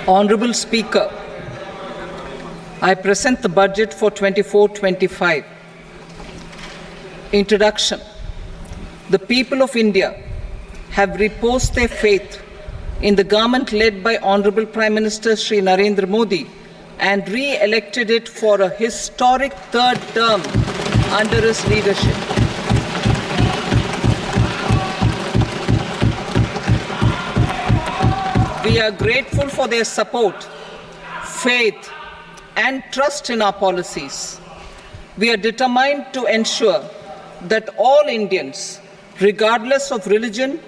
Honourable Speaker, I present the budget for 24-25. Introduction. The people of India have reposed their faith in the government led by Honourable Prime Minister Shri Narendra Modi and re-elected it for a historic third term under his leadership. We are grateful for their support, faith, and trust in our policies. We are determined to ensure that all Indians, regardless of religion,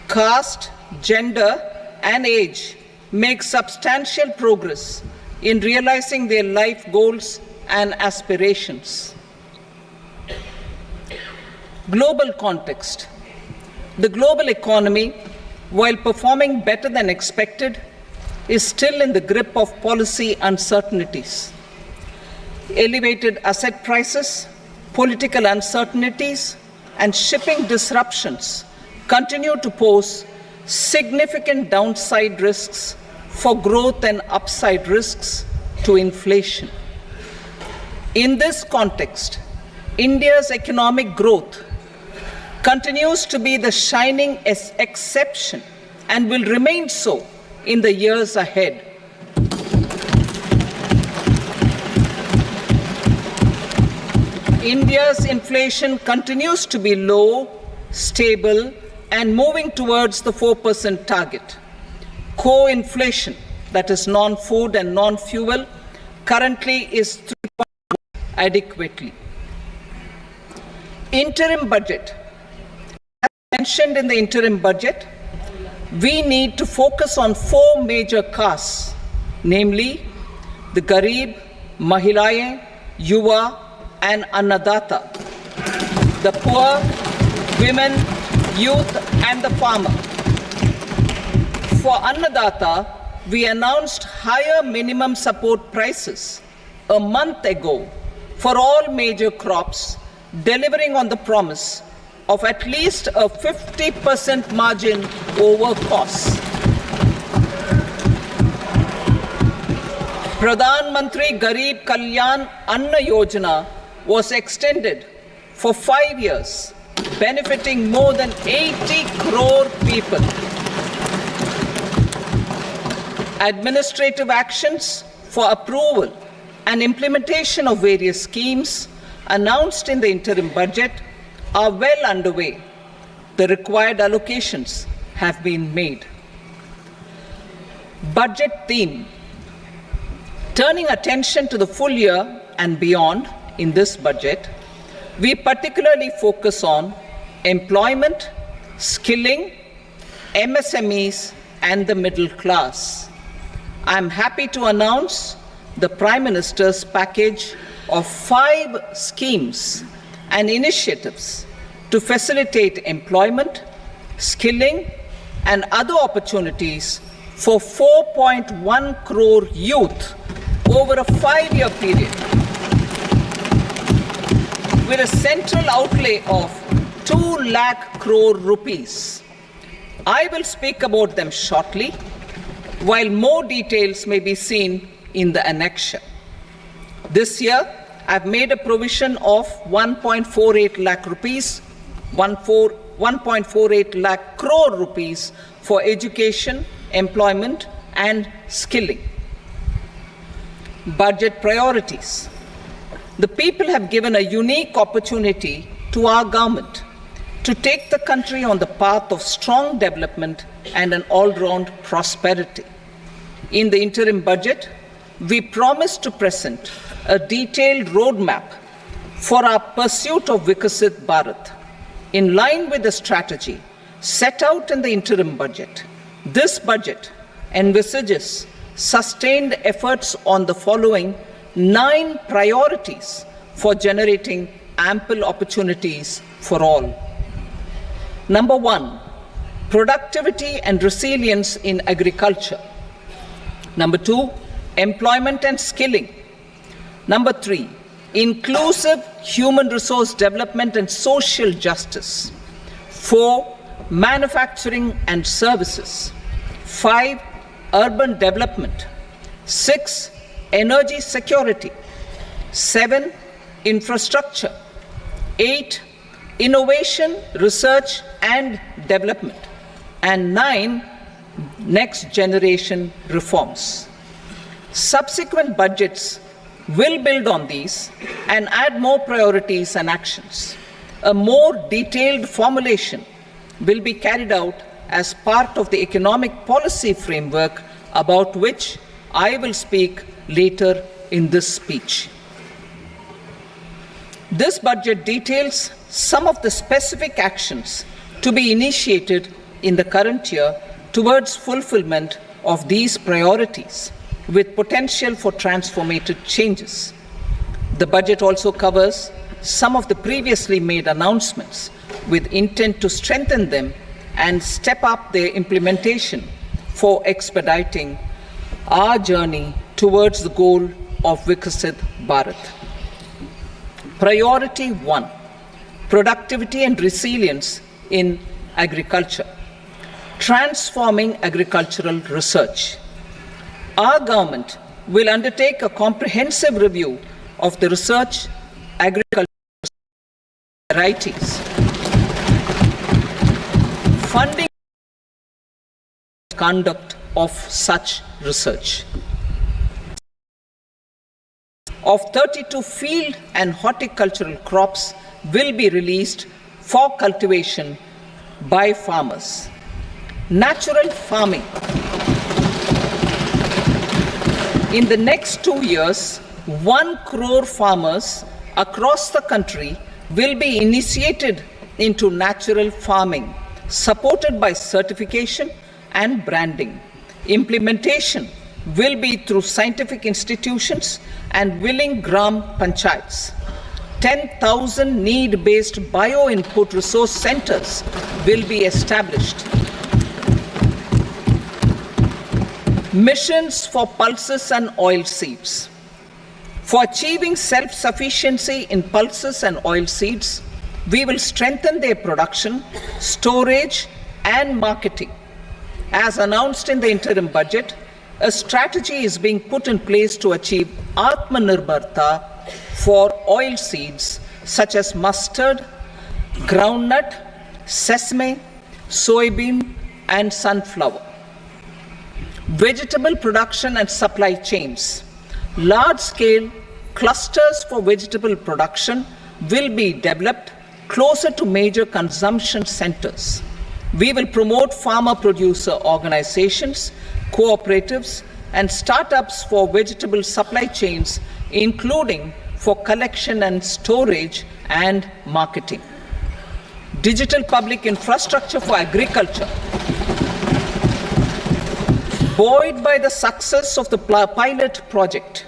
caste, gender, and age, make substantial progress in realizing their life goals and aspirations. Global context. The global economy, while performing better than expected, is still in the grip of policy uncertainties. Elevated asset prices, political uncertainties, and shipping disruptions continue to pose significant downside risks for growth and upside risks to inflation. In this context, India's economic growth continues to be the shining exception and will remain so in the years ahead. India's inflation continues to be low, stable, and moving towards the 4% target. Core inflation, that is non-food and non-fuel, currently is 3.1% adequately. Interim budget. As mentioned in the interim budget, we need to focus on four major castes, namely the Garib, Mahilaye, Yuva, and Annadata, the poor, women, youth, and the farmer. For Annadata, we announced higher minimum support prices a month ago for all major crops, delivering on the promise of at least a 50% margin over costs. Pradhan Mantri Garib Kalyan Anna Yojana was extended for 5 years, benefiting more than 80 crore people. Administrative actions for approval and implementation of various schemes announced in the interim budget are well underway. The required allocations have been made. Budget theme. Turning attention to the full year and beyond in this budget, we particularly focus on employment, skilling, MSMEs, and the middle class. I am happy to announce the Prime Minister's package of 5 schemes and initiatives to facilitate employment, skilling, and other opportunities for 4.1 crore youth over a 5-year period, with a central outlay of 2 lakh crore rupees. I will speak about them shortly, while more details may be seen in the annexure. This year, I've made a provision of 1.48 lakh rupees, 1.48 lakh crore rupees for education, employment, and skilling. Budget priorities. The people have given a unique opportunity to our government to take the country on the path of strong development and an all-round prosperity. In the interim budget, we promise to present a detailed roadmap for our pursuit of Vikasit Bharat. In line with the strategy set out in the interim budget, this budget envisages sustained efforts on the following 9 priorities for generating ample opportunities for all. Number 1, productivity and resilience in agriculture. Number 2, employment and skilling. Number 3, inclusive human resource development and social justice. 4, manufacturing and services. 5, urban development. 6. Energy security. 7. Infrastructure. 8. Innovation, research and development. And 9. Next generation reforms. Subsequent budgets will build on these and add more priorities and actions. A more detailed formulation will be carried out as part of the economic policy framework about which I will speak later in this speech. This budget details some of the specific actions to be initiated in the current year towards fulfillment of these priorities, with potential for transformative changes. The budget also covers some of the previously made announcements with intent to strengthen them and step up their implementation for expediting our journey towards the goal of Vikasit Bharat. Priority 1, productivity and resilience in agriculture. Transforming agricultural research. Our government will undertake a comprehensive review of the research agriculture varieties, funding conduct of such research. Of 32 field and horticultural crops will be released for cultivation by farmers. Natural farming. In the next 2 years, 1 crore farmers across the country will be initiated into natural farming, supported by certification and branding. Implementation will be through scientific institutions and willing gram panchayats. 10,000 need-based bio-input resource centers will be established. Missions for pulses and oil seeds. For achieving self-sufficiency in pulses and oil seeds, we will strengthen their production, storage, and marketing. As announced in the interim budget, a strategy is being put in place to achieve Atmanirbharta for oil seeds such as mustard, groundnut, sesame, soybean, and sunflower. Vegetable production and supply chains. Large-scale clusters for vegetable production will be developed closer to major consumption centers. We will promote farmer-producer organizations, cooperatives, and startups for vegetable supply chains, including for collection and storage and marketing. Digital public infrastructure for agriculture. Buoyed by the success of the pilot project,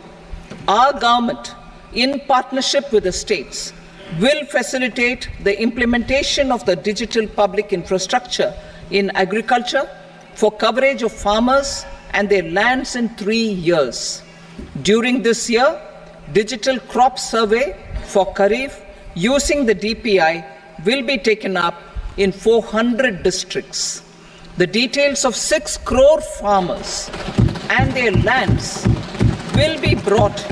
our government, in partnership with the states, will facilitate the implementation of the digital public infrastructure in agriculture for coverage of farmers and their lands in 3 years. During this year, digital crop survey for Kharif using the DPI will be taken up in 400 districts. The details of 6 crore farmers and their lands will be brought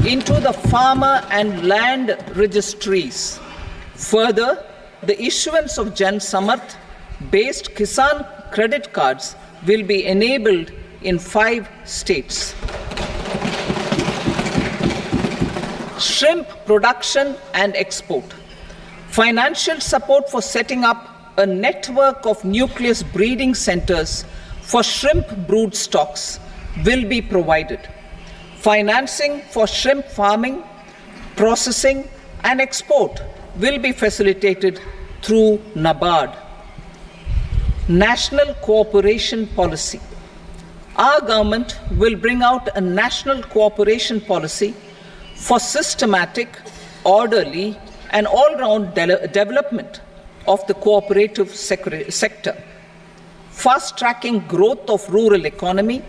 into the farmer and land registries. Further, the issuance of Jan Samarth based Kisan credit cards will be enabled in 5 states. Shrimp production and export. Financial support for setting up a network of nucleus breeding centers for shrimp brood stocks will be provided. Financing for shrimp farming, processing, and export will be facilitated through NABARD. National cooperation policy. Our government will bring out a national cooperation policy for systematic, orderly, and all-round development of the cooperative sector, fast-tracking growth of rural economy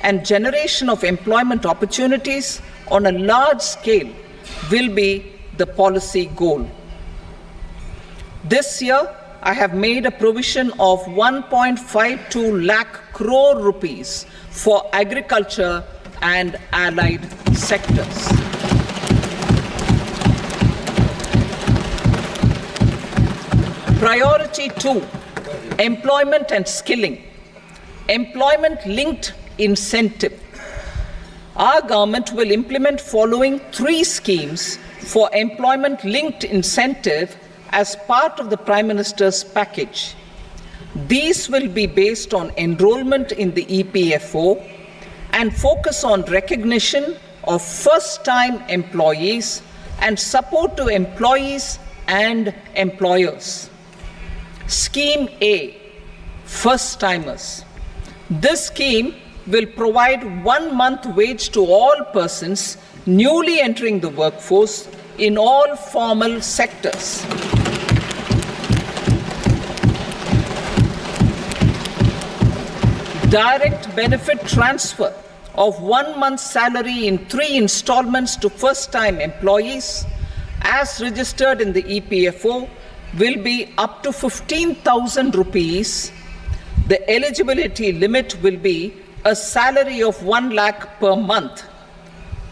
and generation of employment opportunities on a large scale will be the policy goal. This year, I have made a provision of 1.52 lakh crore rupees for agriculture and allied sectors. Priority 2, employment and skilling. Employment-linked incentive. Our government will implement following 3 schemes for employment-linked incentive as part of the Prime Minister's package. These will be based on enrollment in the EPFO and focus on recognition of first-time employees and support to employees and employers. Scheme A, first-timers. This scheme will provide 1 month wage to all persons newly entering the workforce in all formal sectors. Direct benefit transfer of 1 month's salary in 3 installments to first-time employees as registered in the EPFO will be up to 15,000 rupees. The eligibility limit will be a salary of 1 lakh per month.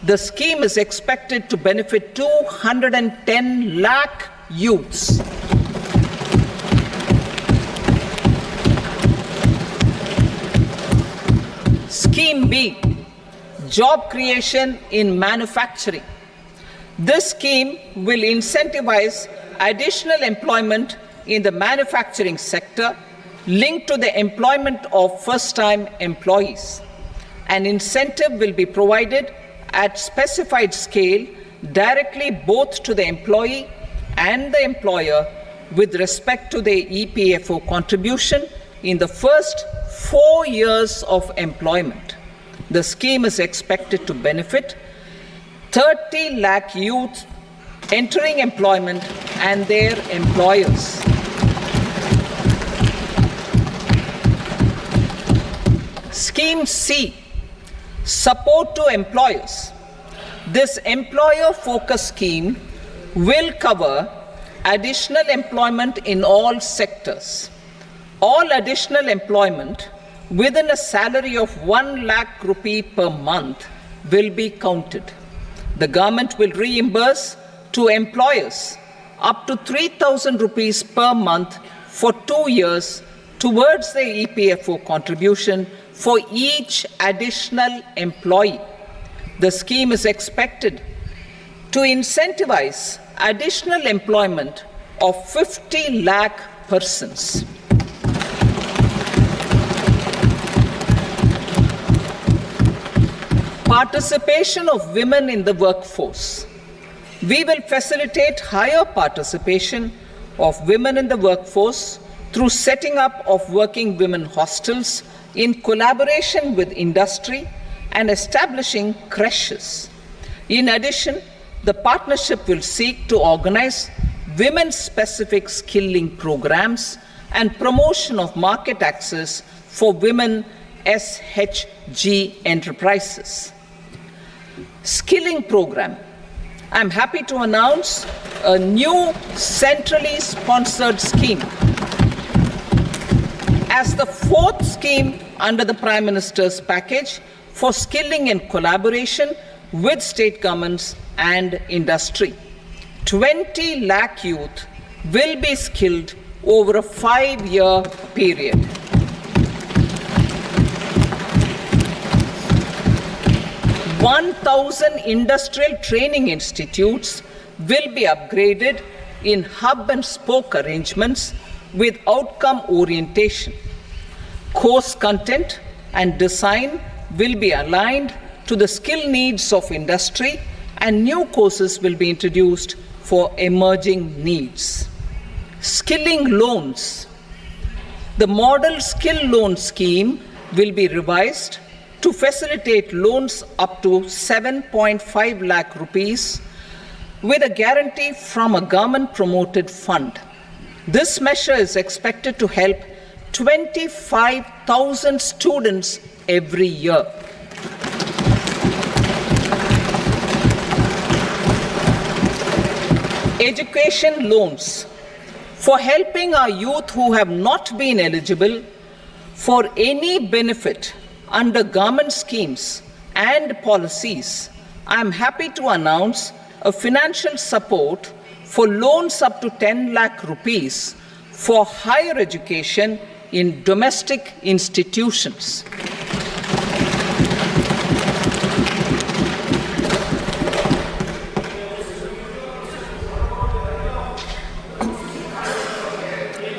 The scheme is expected to benefit 210 lakh youths. Scheme B, job creation in manufacturing. This scheme will incentivize additional employment in the manufacturing sector linked to the employment of first-time employees. An incentive will be provided at specified scale directly both to the employee and the employer with respect to the EPFO contribution in the first 4 years of employment. The scheme is expected to benefit 30 lakh youth entering employment and their employers. Scheme C, support to employers. This employer-focused scheme will cover additional employment in all sectors. All additional employment within a salary of 1 lakh rupee per month will be counted. The government will reimburse to employers up to 3,000 rupees per month for 2 years towards the EPFO contribution for each additional employee. The scheme is expected to incentivize additional employment of 50 lakh persons. Participation of women in the workforce. We will facilitate higher participation of women in the workforce through setting up of working women hostels in collaboration with industry and establishing creches. In addition, the partnership will seek to organize women-specific skilling programs and promotion of market access for women SHG enterprises. Skilling program. I'm happy to announce a new centrally sponsored scheme as the 4th scheme under the Prime Minister's package for skilling in collaboration with state governments and industry. 20 lakh youth will be skilled over a 5-year period. "1,000 industrial training institutes will be upgraded in hub and spoke arrangements with outcome orientation. Course content and design will be aligned to the skill needs of industry, and new courses will be introduced for emerging needs." Skilling loans. The model skill loan scheme will be revised to facilitate loans up to 7.5 lakh rupees with a guarantee from a government-promoted fund. This measure is expected to help 25,000 students every year. Education loans. for helping our youth who have not been eligible for any benefit under government schemes and policies. I am happy to announce a financial support for loans up to 10 lakh rupees for higher education in domestic institutions.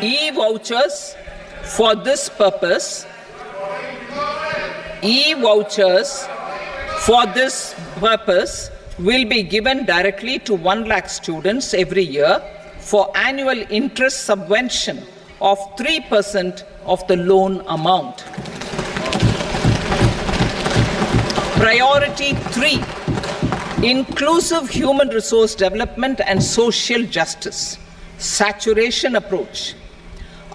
E-vouchers for this purpose. E-vouchers for this purpose will be given directly to 1 lakh students every year for annual interest subvention of 3% of the loan amount. Priority 3, inclusive human resource development and social justice, saturation approach.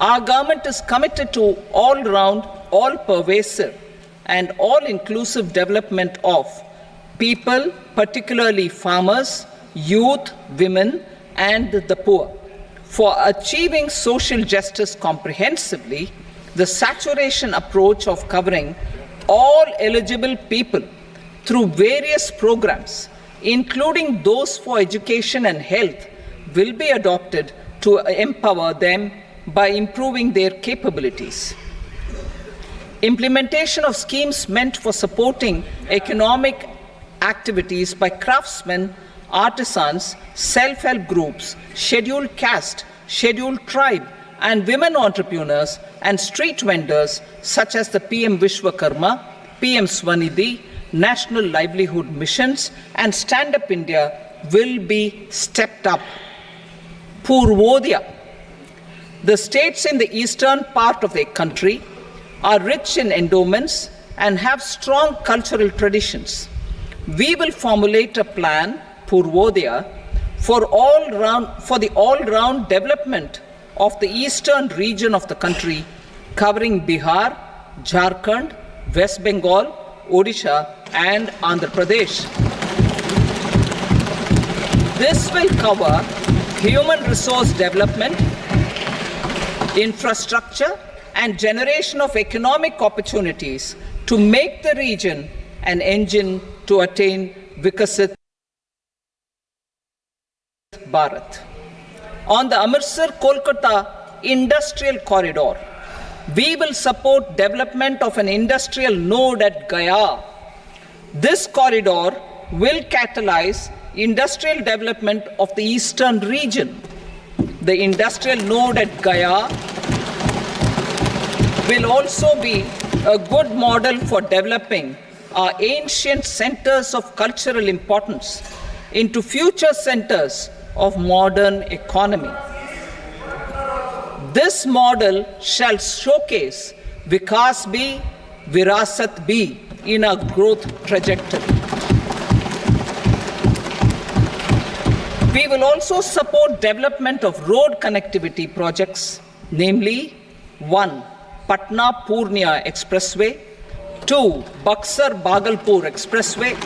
Our government is committed to all-round, all-pervasive and all-inclusive development of people, particularly farmers, youth, women, and the poor. For achieving social justice comprehensively, the saturation approach of covering all eligible people through various programs, including those for education and health, will be adopted to empower them by improving their capabilities. Implementation of schemes meant for supporting economic activities by craftsmen, artisans, self-help groups, scheduled caste, scheduled tribe, and women entrepreneurs and street vendors such as the PM Vishwakarma, PM Swanidhi, National Livelihood Missions, and Stand Up India will be stepped up. Purvodaya. The states in the eastern part of the country are rich in endowments and have strong cultural traditions. We will formulate a plan, Purvodaya, for the all-round development of the eastern region of the country, covering Bihar, Jharkhand, West Bengal, Odisha, and Andhra Pradesh. This will cover human resource development, infrastructure, and generation of economic opportunities to make the region an engine to attain Vikasit Bharat. On the Amritsar-Kolkata Industrial Corridor, we will support development of an industrial node at Gaya. This corridor will catalyze industrial development of the eastern region. The industrial node at Gaya will also be a good model for developing our ancient centers of cultural importance into future centers of modern economy. This model shall showcase Vikas B, Virasat B in our growth trajectory. We will also support development of road connectivity projects, namely 1. Patna-Purnia Expressway, 2. Buxar-Bhagalpur Expressway,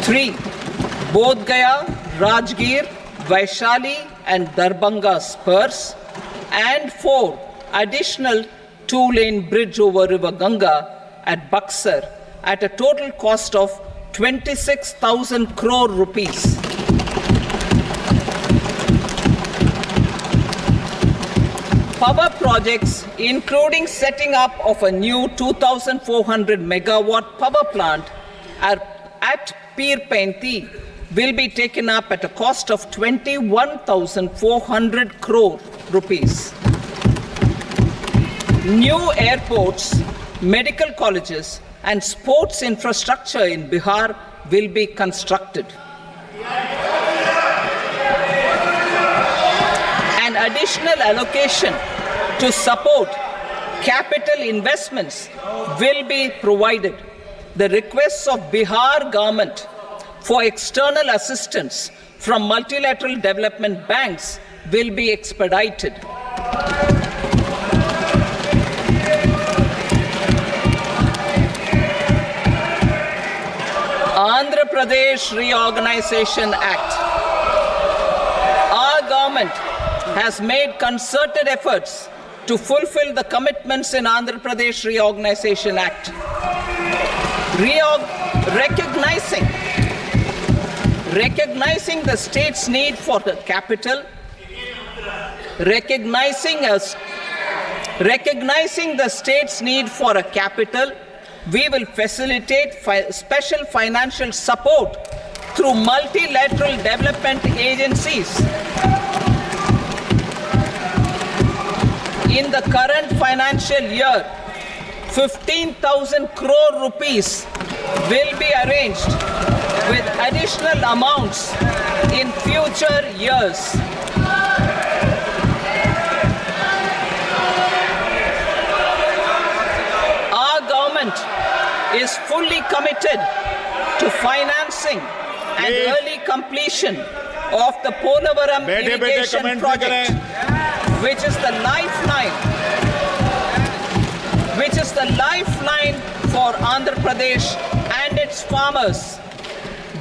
3. Bodh Gaya, Rajgir, Vaishali and Darbhanga spurs, and 4. Additional 2-lane bridge over River Ganga at Buxar at a total cost of 26,000 crore rupees. Power projects, including setting up of a new 2,400 megawatt power plant at Pir Painti, will be taken up at a cost of 21,400 crore rupees. New airports, medical colleges, and sports infrastructure in Bihar will be constructed. An additional allocation to support capital investments will be provided. The requests of Bihar government for external assistance from multilateral development banks will be expedited. Andhra Pradesh Reorganization Act. Our government has made concerted efforts to fulfill the commitments in Andhra Pradesh Reorganization Act. Recognizing the state's need for the capital, recognizing the state's need for a capital, we will facilitate special financial support through multilateral development agencies. In the current financial year, 15,000 crore rupees will be arranged with additional amounts in future years. Our government is fully committed to financing and early completion of the Polavaram irrigation project, which is the lifeline for Andhra Pradesh and its farmers.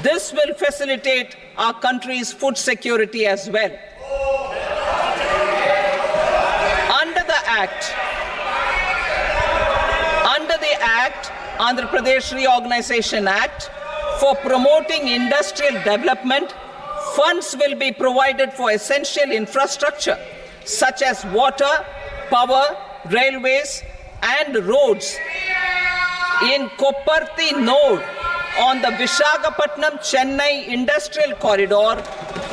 This will facilitate our country's food security as well. Under the Act, Andhra Pradesh Reorganization Act, for promoting industrial development, funds will be provided for essential infrastructure such as water, power, railways, and roads in Kopparthi node on the Visakhapatnam-Chennai Industrial Corridor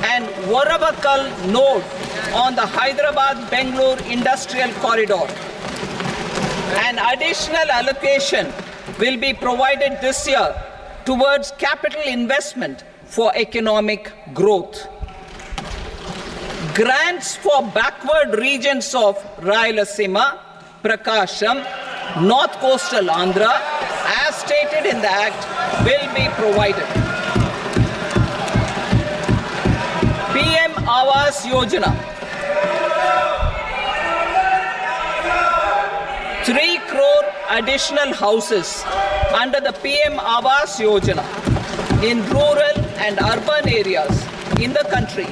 and Varavakal node on the Hyderabad-Bengaluru Industrial Corridor. An additional allocation will be provided this year towards capital investment for economic growth. Grants for backward regions of Rayalaseema, Prakasham, North Coastal Andhra, as stated in the Act, will be provided. PM Awas Yojana. 3 crore additional houses under the PM Awas Yojana in rural and urban areas in the country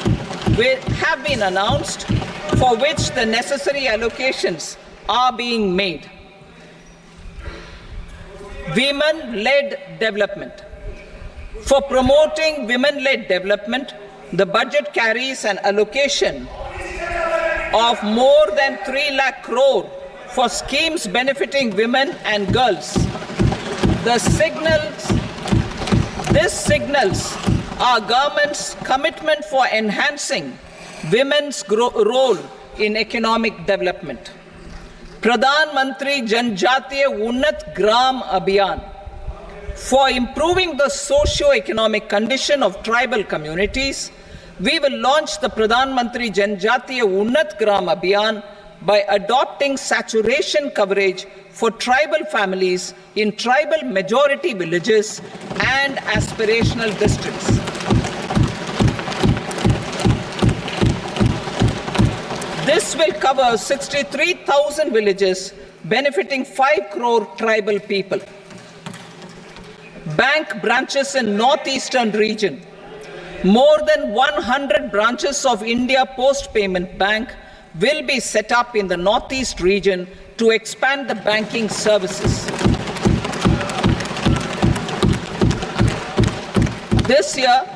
have been announced, for which the necessary allocations are being made. Women-led development. For promoting women-led development, the budget carries an allocation of more than 3 lakh crore for schemes benefiting women and girls. This signals our government's commitment for enhancing women's role in economic development. Pradhan Mantri Janjatiya Unnat Gram Abhiyan. For improving the socio-economic condition of tribal communities, we will launch the Pradhan Mantri Janjatiya Unnat Gram Abhiyan by adopting saturation coverage for tribal families in tribal majority villages and aspirational districts. This will cover 63,000 villages, benefiting 5 crore tribal people. Bank branches in northeastern region. More than 100 branches of India Post Payment Bank will be set up in the northeast region to expand the banking services. This year,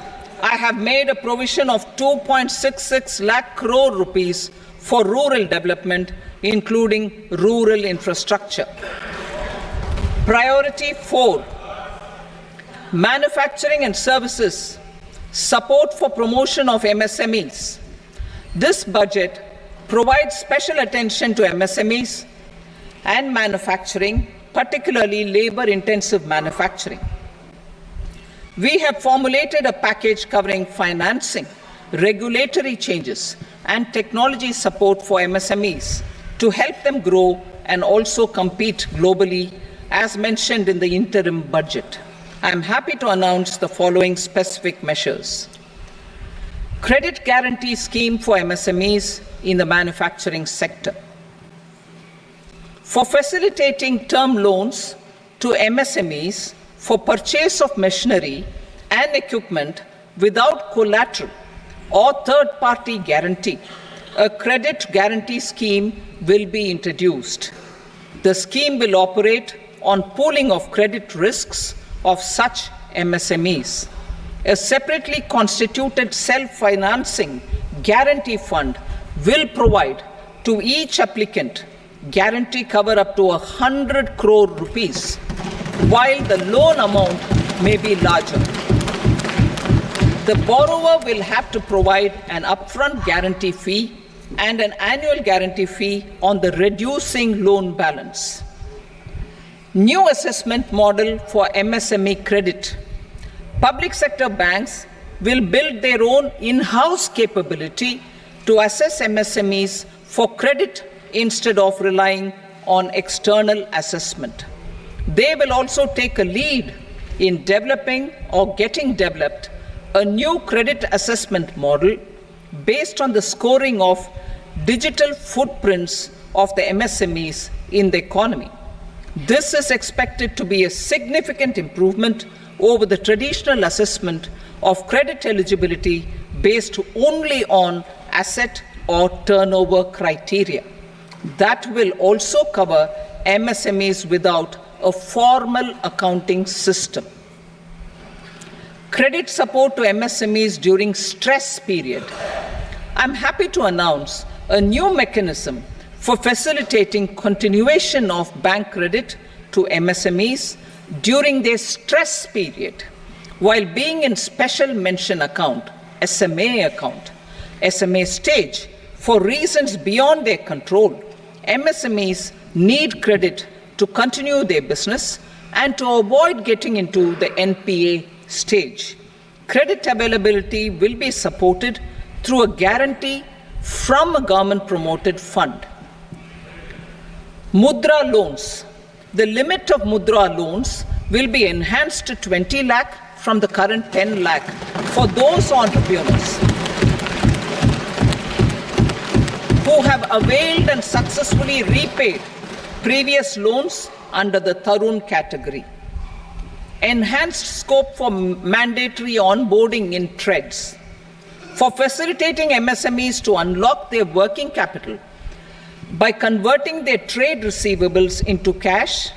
I have made a provision of 2.66 lakh crore rupees for rural development, including rural infrastructure. Priority 4, manufacturing and services, support for promotion of MSMEs. This budget provides special attention to MSMEs and manufacturing, particularly labor-intensive manufacturing. We have formulated a package covering financing, regulatory changes, and technology support for MSMEs to help them grow and also compete globally, as mentioned in the interim budget. I am happy to announce the following specific measures. Credit guarantee scheme for MSMEs in the manufacturing sector. For facilitating term loans to MSMEs for purchase of machinery and equipment without collateral or third-party guarantee, a credit guarantee scheme will be introduced. The scheme will operate on pooling of credit risks of such MSMEs. A separately constituted self-financing guarantee fund will provide to each applicant guarantee cover up to 100 crore rupees, while the loan amount may be larger. The borrower will have to provide an upfront guarantee fee and an annual guarantee fee on the reducing loan balance. New assessment model for MSME credit. Public sector banks will build their own in-house capability to assess MSMEs for credit instead of relying on external assessment. They will also take a lead in developing or getting developed a new credit assessment model based on the scoring of digital footprints of the MSMEs in the economy. This is expected to be a significant improvement over the traditional assessment of credit eligibility based only on asset or turnover criteria. That will also cover MSMEs without a formal accounting system. Credit support to MSMEs during stress period. I'm happy to announce a new mechanism for facilitating continuation of bank credit to MSMEs during their stress period while being in special mention account, SMA stage, for reasons beyond their control. MSMEs need credit to continue their business and to avoid getting into the NPA stage. Credit availability will be supported through a guarantee from a government-promoted fund. Mudra loans. The limit of Mudra loans will be enhanced to 20 lakh from the current 10 lakh for those entrepreneurs who have availed and successfully repaid previous loans under the Tarun category. Enhanced scope for mandatory onboarding in trades. For facilitating MSMEs to unlock their working capital by converting their trade receivables into cash,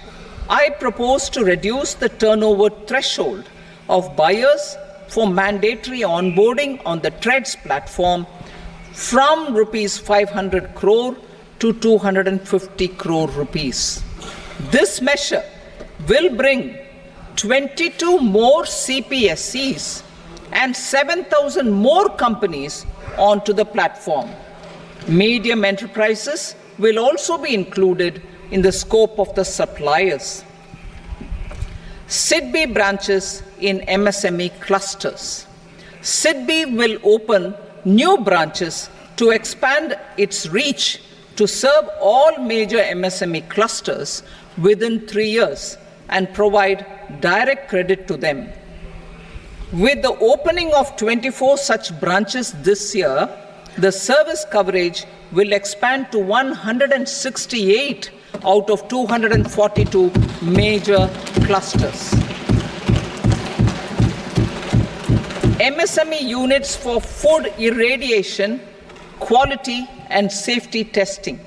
I propose to reduce the turnover threshold of buyers for mandatory onboarding on the trades platform from rupees 500 crore to 250 crore rupees. This measure will bring 22 more CPSCs and 7,000 more companies onto the platform. Medium enterprises will also be included in the scope of the suppliers. SIDBI branches in MSME clusters. SIDBI will open new branches to expand its reach to serve all major MSME clusters within 3 years and provide direct credit to them. With the opening of 24 such branches this year, the service coverage will expand to 168 out of 242 major clusters. MSME units for food irradiation, quality and safety testing.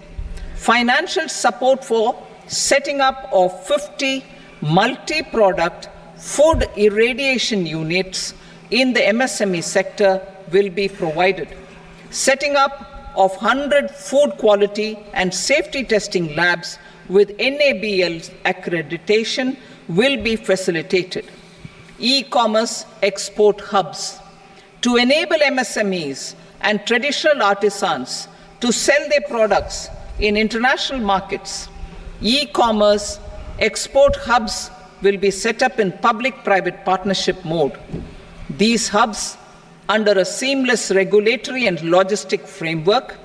Financial support for setting up of 50 multi-product food irradiation units in the MSME sector will be provided. Setting up of 100 food quality and safety testing labs with NABL accreditation will be facilitated. E-commerce export hubs. To enable MSMEs and traditional artisans to sell their products in international markets, e-commerce export hubs will be set up in public-private partnership mode. These hubs, under a seamless regulatory and logistic framework,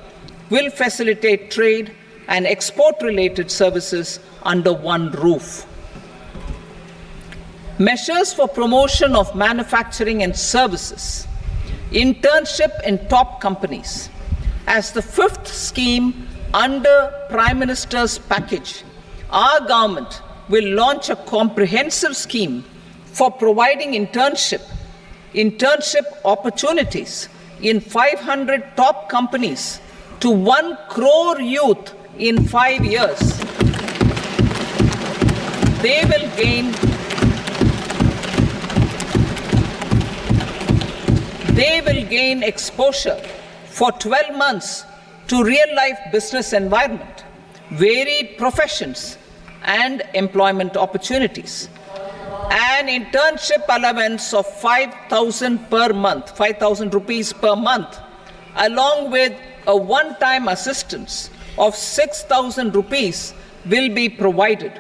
will facilitate trade and export-related services under one roof. Measures for promotion of manufacturing and services. Internship in top companies. As the fifth scheme under Prime Minister's package, our government will launch a comprehensive scheme for providing internship opportunities in 500 top companies to 1 crore youth in 5 years. They will gain exposure for 12 months to real-life business environment, varied professions, and employment opportunities. An internship allowance of 5,000 per month, 5,000 rupees per month, along with a one-time assistance of 6,000 rupees will be provided.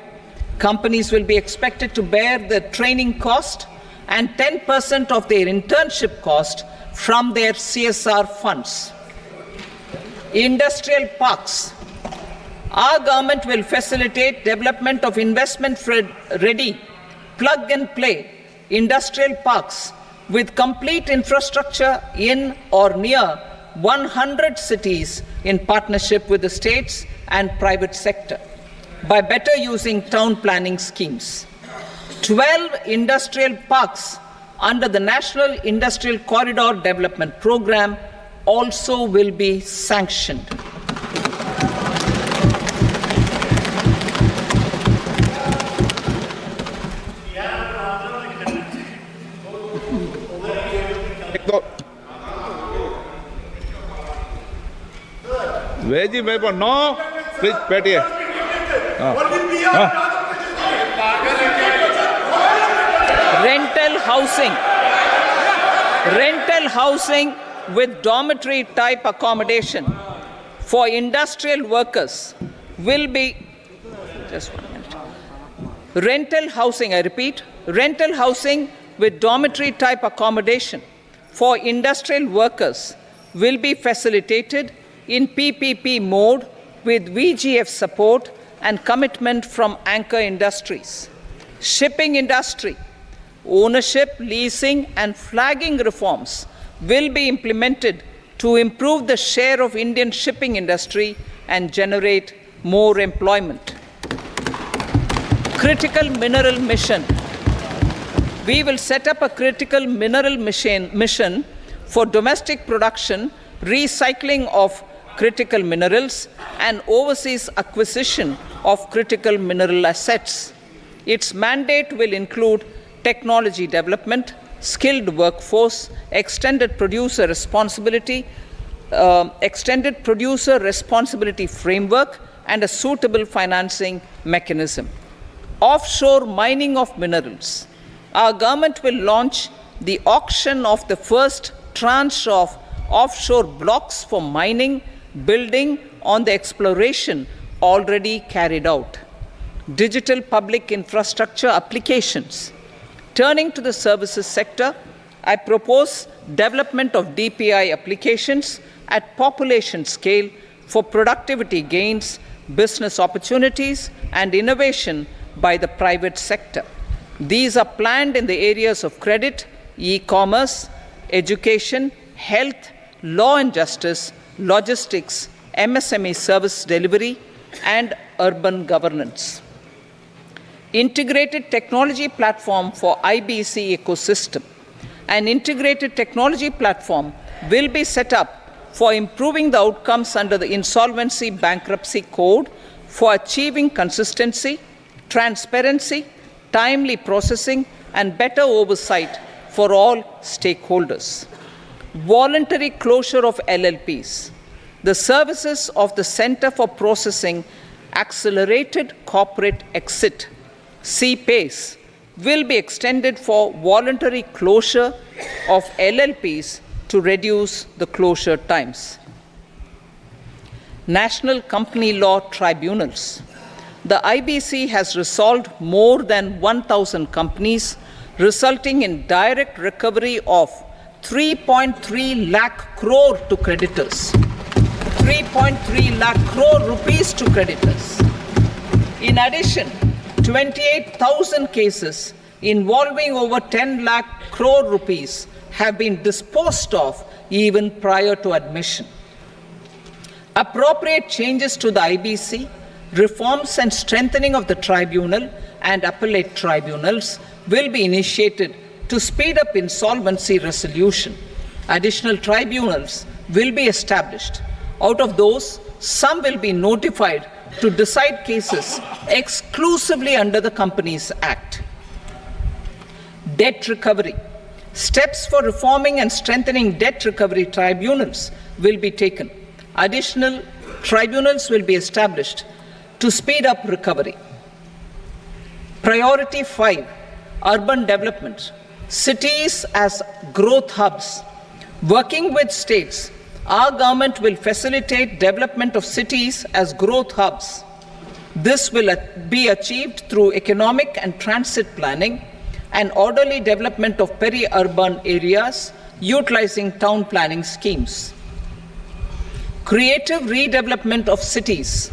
Companies will be expected to bear the training cost and 10% of their internship cost from their CSR funds. Industrial parks. Our government will facilitate development of investment-ready, plug-and-play industrial parks with complete infrastructure in or near 100 cities in partnership with the states and private sector by better using town planning schemes. 12 industrial parks under the National Industrial Corridor Development Program also will be sanctioned. Veji paper, no. Please, Petty. Rental housing with dormitory type accommodation for industrial workers will be, just 1 minute. Rental housing, I repeat, rental housing with dormitory type accommodation for industrial workers will be facilitated in PPP mode with VGF support and commitment from anchor industries. Shipping industry, ownership, leasing and flagging reforms will be implemented to improve the share of Indian shipping industry and generate more employment. Critical mineral mission. We will set up a critical mineral mission for domestic production, recycling of critical minerals and overseas acquisition of critical mineral assets. Its mandate will include technology development, skilled workforce, extended producer responsibility framework, and a suitable financing mechanism. Offshore mining of minerals. Our government will launch the auction of the first tranche of offshore blocks for mining, building on the exploration already carried out. Digital public infrastructure applications. Turning to the services sector, I propose development of DPI applications at population scale for productivity gains, business opportunities, and innovation by the private sector. These are planned in the areas of credit, e-commerce, education, health, law and justice, logistics, MSME service delivery, and urban governance. Integrated technology platform for IBC ecosystem. An integrated technology platform will be set up for improving the outcomes under the Insolvency Bankruptcy Code for achieving consistency, transparency, timely processing, and better oversight for all stakeholders. Voluntary closure of LLPs. The services of the Center for Processing Accelerated Corporate Exit, CPACE, will be extended for voluntary closure of LLPs to reduce the closure times. National Company Law Tribunals. The IBC has resolved more than 1,000 companies, resulting in direct recovery of 3.3 lakh crore to creditors. 3.3 lakh crore rupees to creditors. In addition, 28,000 cases involving over 10 lakh crore rupees have been disposed of even prior to admission. Appropriate changes to the IBC, reforms and strengthening of the tribunal and appellate tribunals will be initiated to speed up insolvency resolution. Additional tribunals will be established. Out of those, some will be notified to decide cases exclusively under the Companies Act. Debt recovery. Steps for reforming and strengthening debt recovery tribunals will be taken. Additional tribunals will be established to speed up recovery. Priority 5, urban development. Cities as growth hubs. Working with states, our government will facilitate development of cities as growth hubs. This will be achieved through economic and transit planning and orderly development of peri-urban areas utilizing town planning schemes. Creative redevelopment of cities.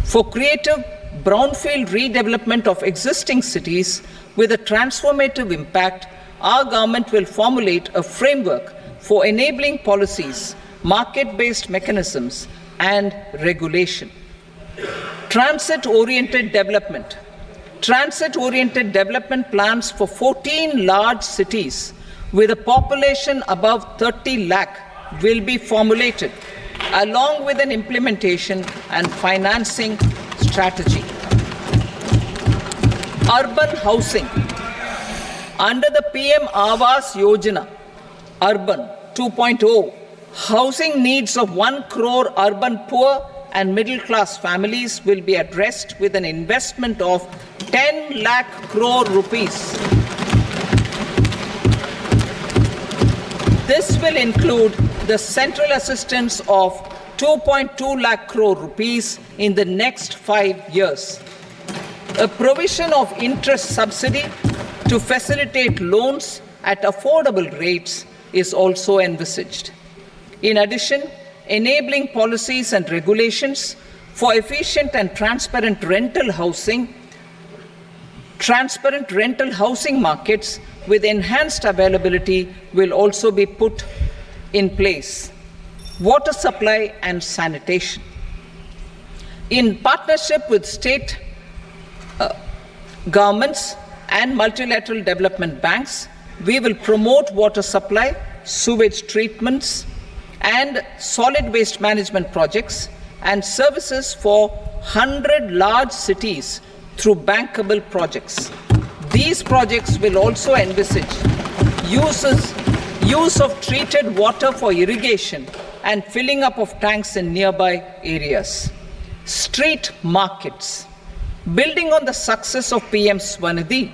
For creative brownfield redevelopment of existing cities with a transformative impact, our government will formulate a framework for enabling policies, market-based mechanisms, and regulation. Transit-oriented development. Transit-oriented development plans for 14 large cities with a population above 30 lakh will be formulated, along with an implementation and financing strategy. Urban housing. Under the PM Awas Yojana, Urban 2.0, housing needs of 1 crore urban poor and middle class families will be addressed with an investment of 10 lakh crore rupees. This will include the central assistance of 2.2 lakh crore rupees in the next 5 years. A provision of interest subsidy to facilitate loans at affordable rates is also envisaged. In addition, enabling policies and regulations for efficient and transparent rental housing markets with enhanced availability will also be put in place. Water supply and sanitation. In partnership with state governments and multilateral development banks, we will promote water supply, sewage treatments, and solid waste management projects and services for 100 large cities through bankable projects. These projects will also envisage use of treated water for irrigation and filling up of tanks in nearby areas. Street markets. Building on the success of PM Swanidhi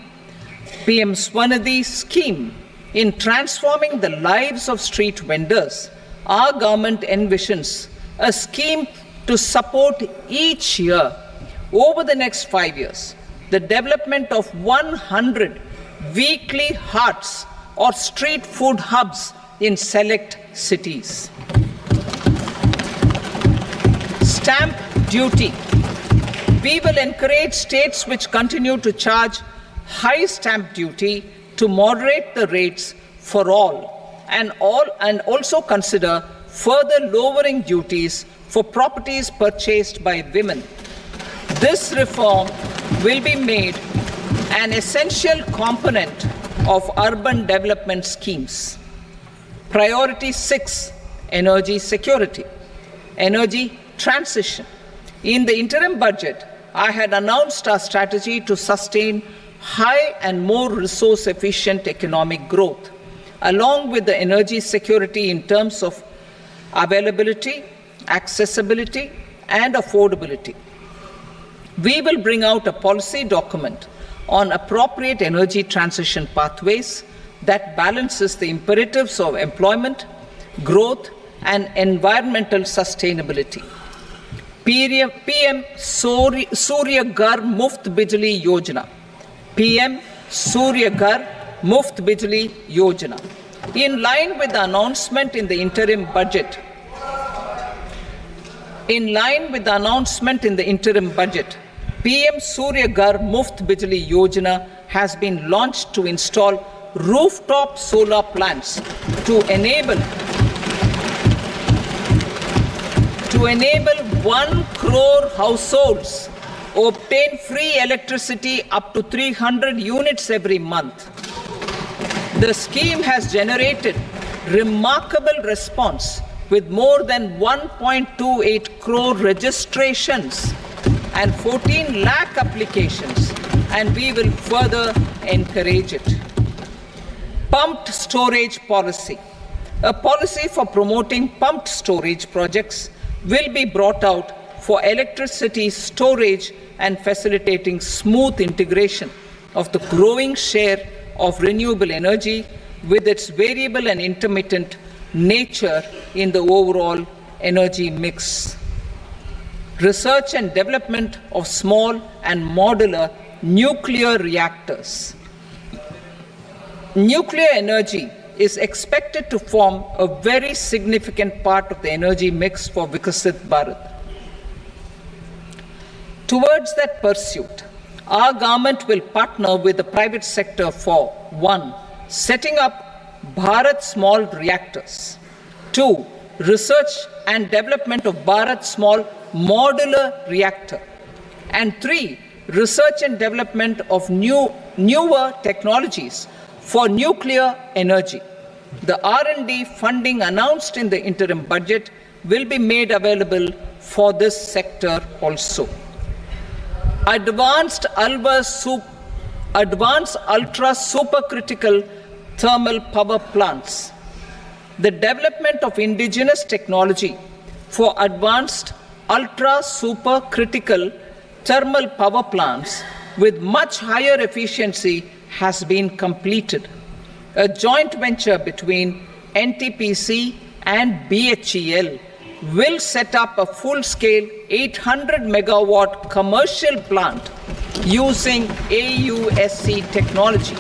scheme in transforming the lives of street vendors, our government envisions a scheme to support each year over the next 5 years the development of 100 weekly hearts or street food hubs in select cities. Stamp duty. We will encourage states which continue to charge high stamp duty to moderate the rates for all and also consider further lowering duties for properties purchased by women. This reform will be made an essential component of urban development schemes. Priority 6, energy security, energy transition. In the interim budget, I had announced our strategy to sustain high and more resource-efficient economic growth, along with the energy security in terms of availability, accessibility, and affordability. We will bring out a policy document on appropriate energy transition pathways that balances the imperatives of employment, growth, and environmental sustainability. PM Surya Ghar Muft Bijli Yojana. PM Surya Ghar Muft Bijli Yojana. In line with the announcement in the interim budget, PM Surya Ghar Muft Bijli Yojana has been launched to install rooftop solar plants to enable 1 crore households obtain free electricity up to 300 units every month. The scheme has generated remarkable response with more than 1.28 crore registrations and 14 lakh applications, and we will further encourage it. Pumped storage policy. A policy for promoting pumped storage projects will be brought out for electricity storage and facilitating smooth integration of the growing share of renewable energy with its variable and intermittent nature in the overall energy mix. Research and development of small and modular nuclear reactors. Nuclear energy is expected to form a very significant part of the energy mix for Viksit Bharat. Towards that pursuit, our government will partner with the private sector for 1. Setting up Bharat Small Reactors, 2. Research and development of Bharat Small Modular Reactor, and 3. Research and development of newer technologies for nuclear energy. The R&D funding announced in the interim budget will be made available for this sector also. Advanced ultra supercritical thermal power plants. The development of indigenous technology for advanced ultra supercritical thermal power plants with much higher efficiency has been completed. A joint venture between NTPC and BHEL will set up a full-scale 800 megawatt commercial plant using AUSC technology.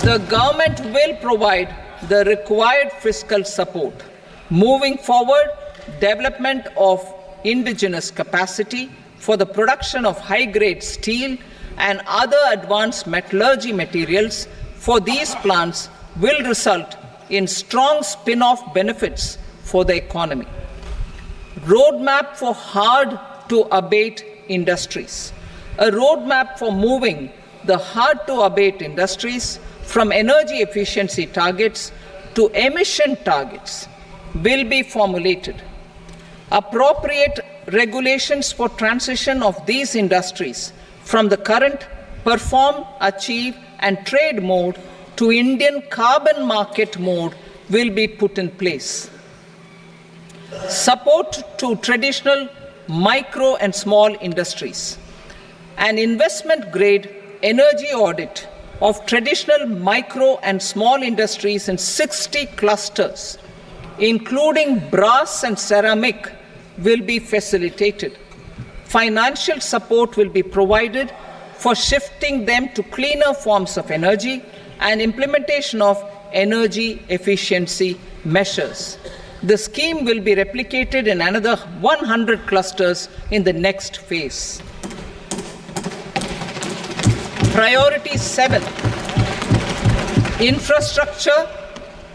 The government will provide the required fiscal support. Moving forward, development of indigenous capacity for the production of high-grade steel and other advanced metallurgy materials for these plants will result in strong spin-off benefits for the economy. Roadmap for hard-to-abate industries. A roadmap for moving the hard-to-abate industries from energy efficiency targets to emission targets will be formulated. Appropriate regulations for transition of these industries from the current perform, achieve, and trade mode to Indian carbon market mode will be put in place. Support to traditional micro and small industries. An investment-grade energy audit of traditional micro and small industries in 60 clusters, including brass and ceramic, will be facilitated. Financial support will be provided for shifting them to cleaner forms of energy and implementation of energy efficiency measures. The scheme will be replicated in another 100 clusters in the next phase. Priority 7, infrastructure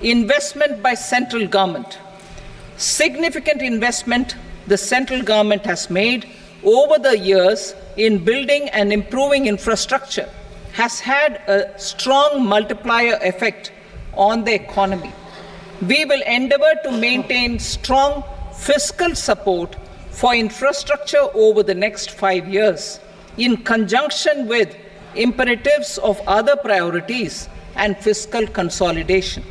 investment by central government. Significant investment the central government has made over the years in building and improving infrastructure has had a strong multiplier effect on the economy. We will endeavor to maintain strong fiscal support for infrastructure over the next 5 years in conjunction with imperatives of other priorities and fiscal consolidation.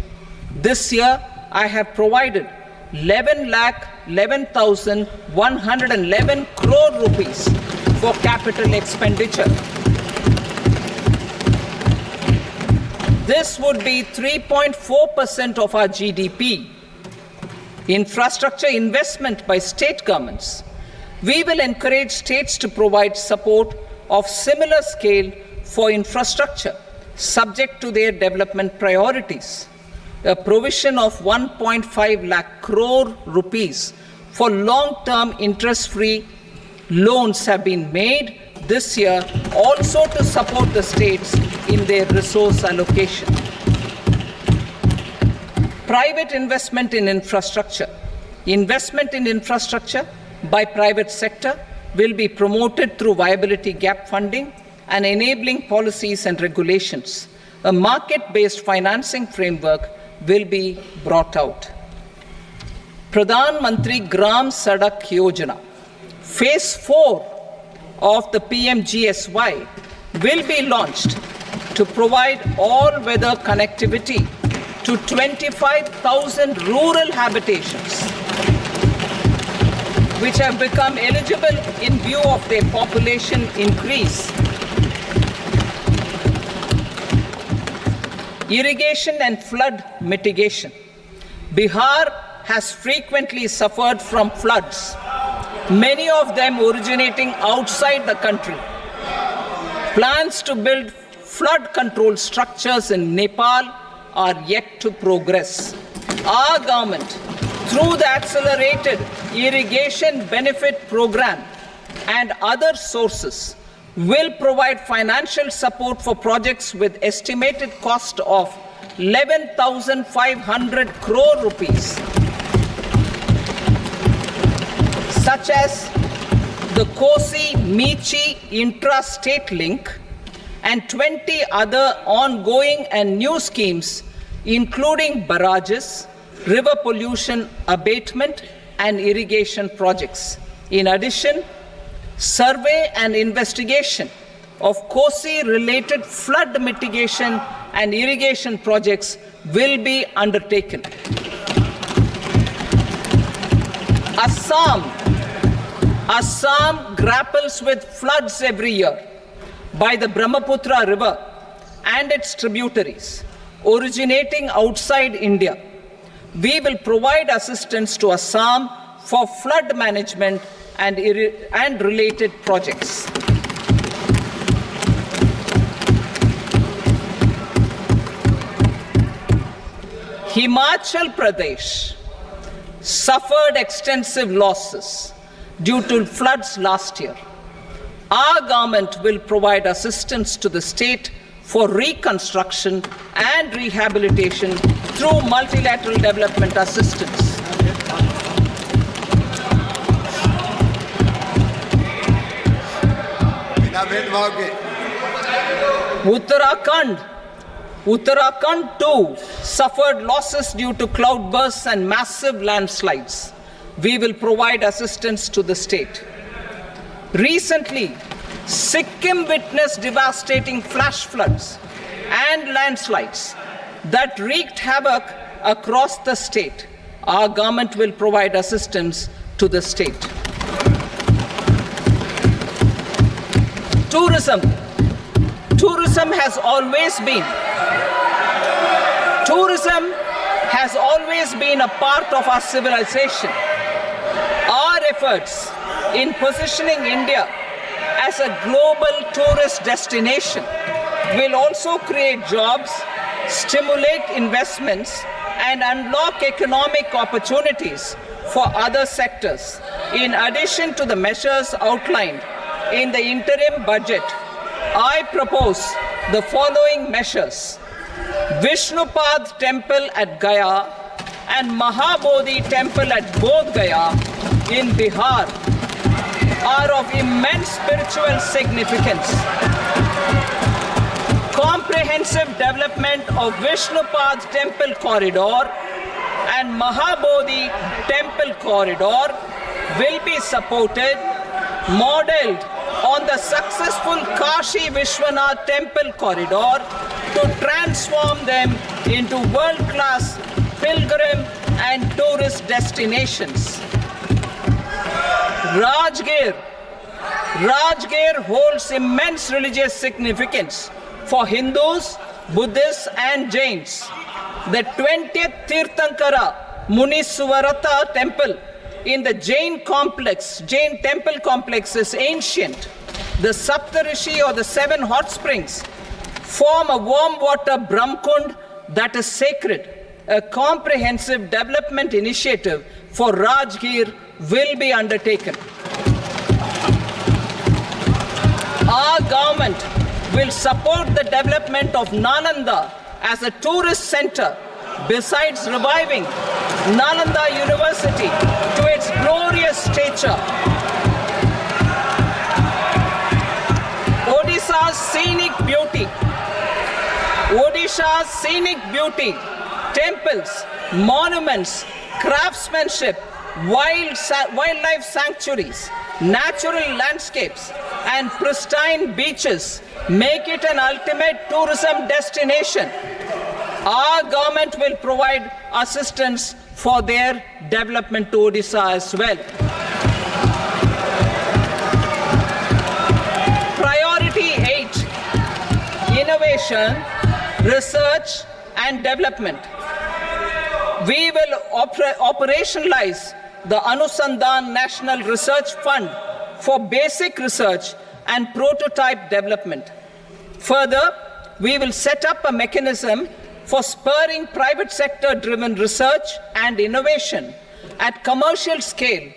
This year, I have provided 11,11,111 crore rupees for capital expenditure. This would be 3.4% of our GDP. Infrastructure investment by state governments. We will encourage states to provide support of similar scale for infrastructure, subject to their development priorities. A provision of 1.5 lakh crore rupees for long-term interest-free loans have been made this year also to support the states in their resource allocation. Private investment in infrastructure. Investment in infrastructure by private sector will be promoted through viability gap funding and enabling policies and regulations. A market-based financing framework will be brought out. Pradhan Mantri Gram Sadak Yojana, Phase 4 of the PMGSY will be launched to provide all-weather connectivity to 25,000 rural habitations, which have become eligible in view of their population increase. Irrigation and flood mitigation. Bihar has frequently suffered from floods, many of them originating outside the country. Plans to build flood control structures in Nepal are yet to progress. Our government, through the Accelerated Irrigation Benefit Program and other sources, will provide financial support for projects with estimated cost of 11,500 crore rupees, such as the Kosi-Michi intra-state link and 20 other ongoing and new schemes, including barrages, river pollution abatement, and irrigation projects. In addition, survey and investigation of Kosi-related flood mitigation and irrigation projects will be undertaken. Assam grapples with floods every year by the Brahmaputra River and its tributaries originating outside India. We will provide assistance to Assam for flood management and related projects. Himachal Pradesh suffered extensive losses due to floods last year. Our government will provide assistance to the state for reconstruction and rehabilitation through multilateral development assistance. Uttarakhand too suffered losses due to cloudbursts and massive landslides. We will provide assistance to the state. Recently, Sikkim witnessed devastating flash floods and landslides that wreaked havoc across the state. Our government will provide assistance to the state. Tourism. Tourism has always been a part of our civilization. Our efforts in positioning India as a global tourist destination will also create jobs, stimulate investments, and unlock economic opportunities for other sectors. In addition to the measures outlined in the interim budget, I propose the following measures. Vishnupad Temple at Gaya and Mahabodhi Temple at Bodh Gaya in Bihar are of immense spiritual significance. Comprehensive development of Vishnupad Temple Corridor and Mahabodhi Temple Corridor will be supported, modeled on the successful Kashi Vishwanath Temple Corridor to transform them into world-class pilgrim and tourist destinations. Rajgir holds immense religious significance for Hindus, Buddhists, and Jains. The 20th Tirthankara Muniswarata temple in the Jain temple complex is ancient. The Saptarishi, or the 7 hot springs, form a warm water Brahmkund that is sacred. A comprehensive development initiative for Rajgir will be undertaken. Our government will support the development of Nalanda as a tourist center, besides reviving Nalanda University to its glorious stature. Odisha's scenic beauty temples, monuments, craftsmanship, wildlife sanctuaries, natural landscapes, and pristine beaches make it an ultimate tourism destination. Our government will provide assistance for their development to Odisha as well. Priority 8, innovation, research and development. We will operationalize the Anusandhan National Research Fund for basic research and prototype development. Further, we will set up a mechanism for spurring private sector-driven research and innovation at commercial scale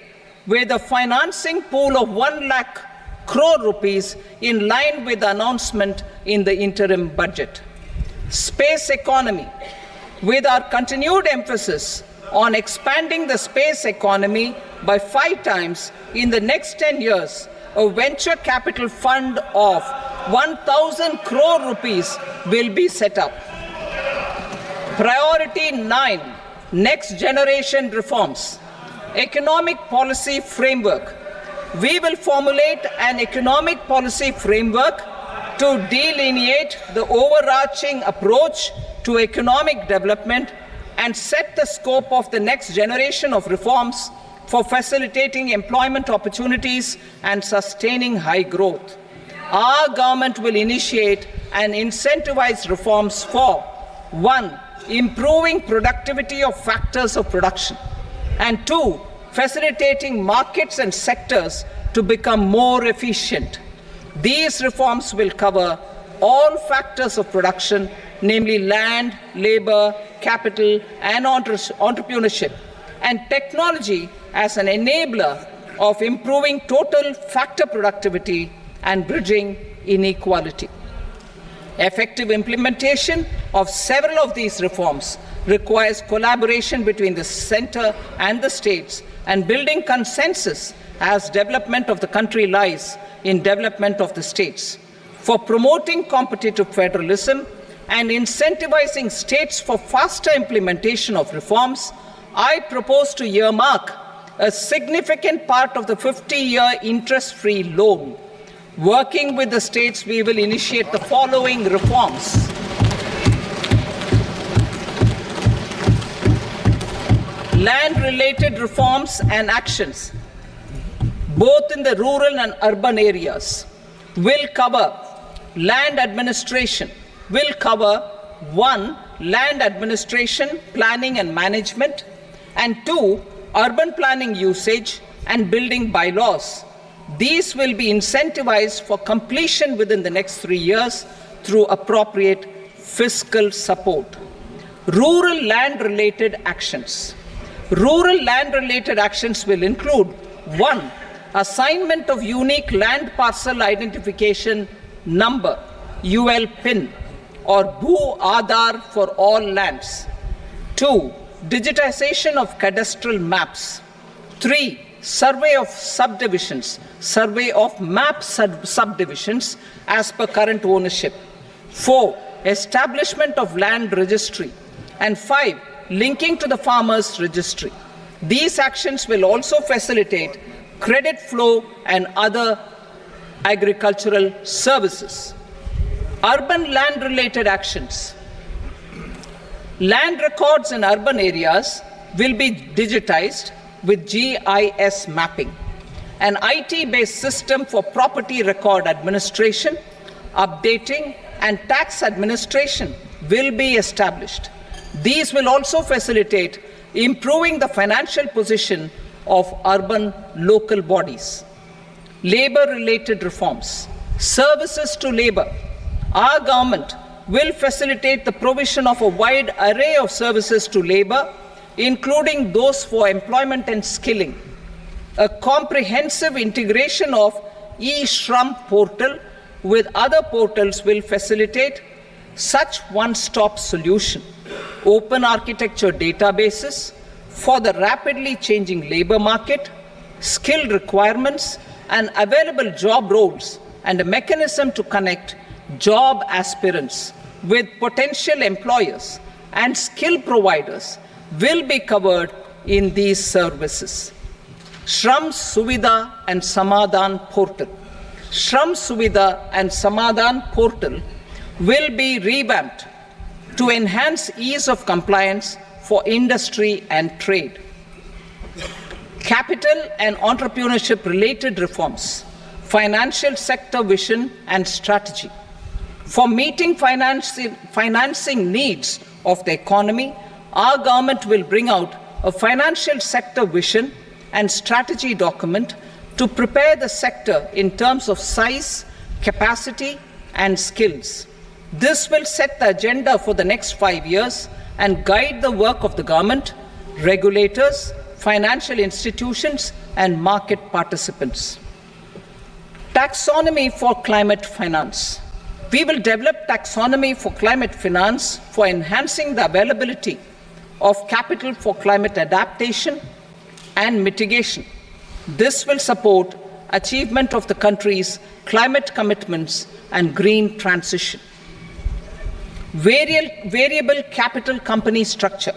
with a financing pool of 1 lakh crore rupees in line with the announcement in the interim budget. Space economy. With our continued emphasis on expanding the space economy by 5 times in the next 10 years, a venture capital fund of 1,000 crore rupees will be set up. Priority 9, next generation reforms. Economic policy framework. We will formulate an economic policy framework to delineate the overarching approach to economic development and set the scope of the next generation of reforms for facilitating employment opportunities and sustaining high growth. Our government will initiate and incentivize reforms for 1. Improving productivity of factors of production, and 2. Facilitating markets and sectors to become more efficient. These reforms will cover all factors of production, namely land, labor, capital, and entrepreneurship, and technology as an enabler of improving total factor productivity and bridging inequality. Effective implementation of several of these reforms requires collaboration between the center and the states and building consensus as development of the country lies in development of the states. For promoting competitive federalism and incentivizing states for faster implementation of reforms, I propose to earmark a significant part of the 50-year interest-free loan. Working with the states, we will initiate the following reforms. Land-related reforms and actions, both in the rural and urban areas, will cover land administration, will cover 1. Land administration, planning and management, and 2. Urban planning usage and building bylaws. These will be incentivized for completion within the next 3 years through appropriate fiscal support. Rural land-related actions. Rural land-related actions will include 1. Assignment of unique land parcel identification number, UL PIN, or Bhu Aadhaar for all lands. 2. Digitization of cadastral maps. 3. Survey of subdivisions, survey of map subdivisions as per current ownership. 4. Establishment of land registry. And 5. Linking to the farmers registry. These actions will also facilitate credit flow and other agricultural services. Urban land-related actions. Land records in urban areas will be digitized with GIS mapping. An IT-based system for property record administration, updating, and tax administration will be established. These will also facilitate improving the financial position of urban local bodies. Labor-related reforms. Services to labor. Our government will facilitate the provision of a wide array of services to labor, including those for employment and skilling. A comprehensive integration of e-Shram portal with other portals will facilitate such one-stop solution. Open architecture databases for the rapidly changing labor market, skill requirements, and available job roles, and a mechanism to connect job aspirants with potential employers and skill providers will be covered in these services. Shram Suvidha and Samadhan portal. Shram Suvidha and Samadhan portal will be revamped to enhance ease of compliance for industry and trade. Capital and entrepreneurship related reforms, financial sector vision and strategy. For meeting financing needs of the economy, our government will bring out a financial sector vision and strategy document to prepare the sector in terms of size, capacity, and skills. This will set the agenda for the next 5 years and guide the work of the government, regulators, financial institutions, and market participants. Taxonomy for climate finance. We will develop taxonomy for climate finance for enhancing the availability of capital for climate adaptation and mitigation. This will support achievement of the country's climate commitments and green transition. Variable capital company structure.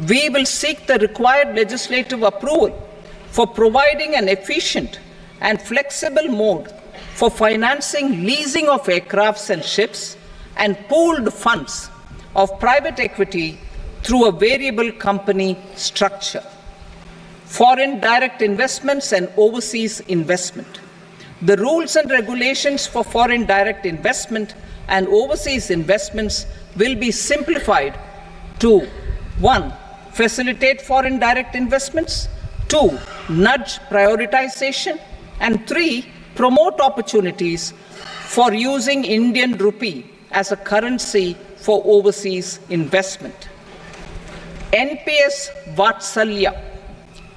We will seek the required legislative approval for providing an efficient and flexible mode for financing leasing of aircrafts and ships and pooled funds of private equity through a variable company structure. Foreign direct investments and overseas investment. The rules and regulations for foreign direct investment and overseas investments will be simplified to 1. Facilitate foreign direct investments, 2. Nudge prioritization, and 3. Promote opportunities for using Indian rupee as a currency for overseas investment. NPS Vatsalya.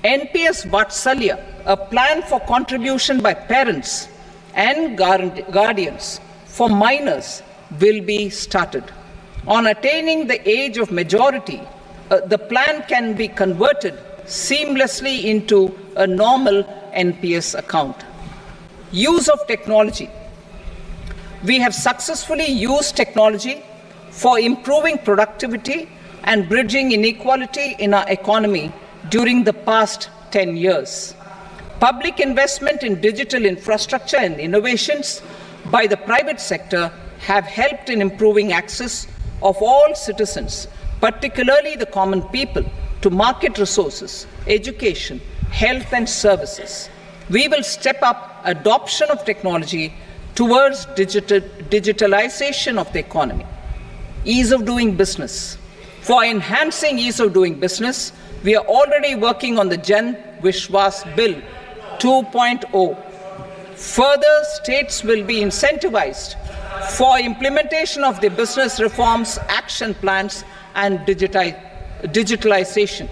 NPS Vatsalya, a plan for contribution by parents and guardians for minors, will be started. On attaining the age of majority, the plan can be converted seamlessly into a normal NPS account. Use of technology. We have successfully used technology for improving productivity and bridging inequality in our economy during the past 10 years. Public investment in digital infrastructure and innovations by the private sector have helped in improving access of all citizens, particularly the common people, to market resources, education, health and services. We will step up adoption of technology towards digitalization of the economy. Ease of doing business. For enhancing ease of doing business, we are already working on the Jan Vishwas Bill 2.0. Further, states will be incentivized for implementation of the business reforms, action plans, and digitalization.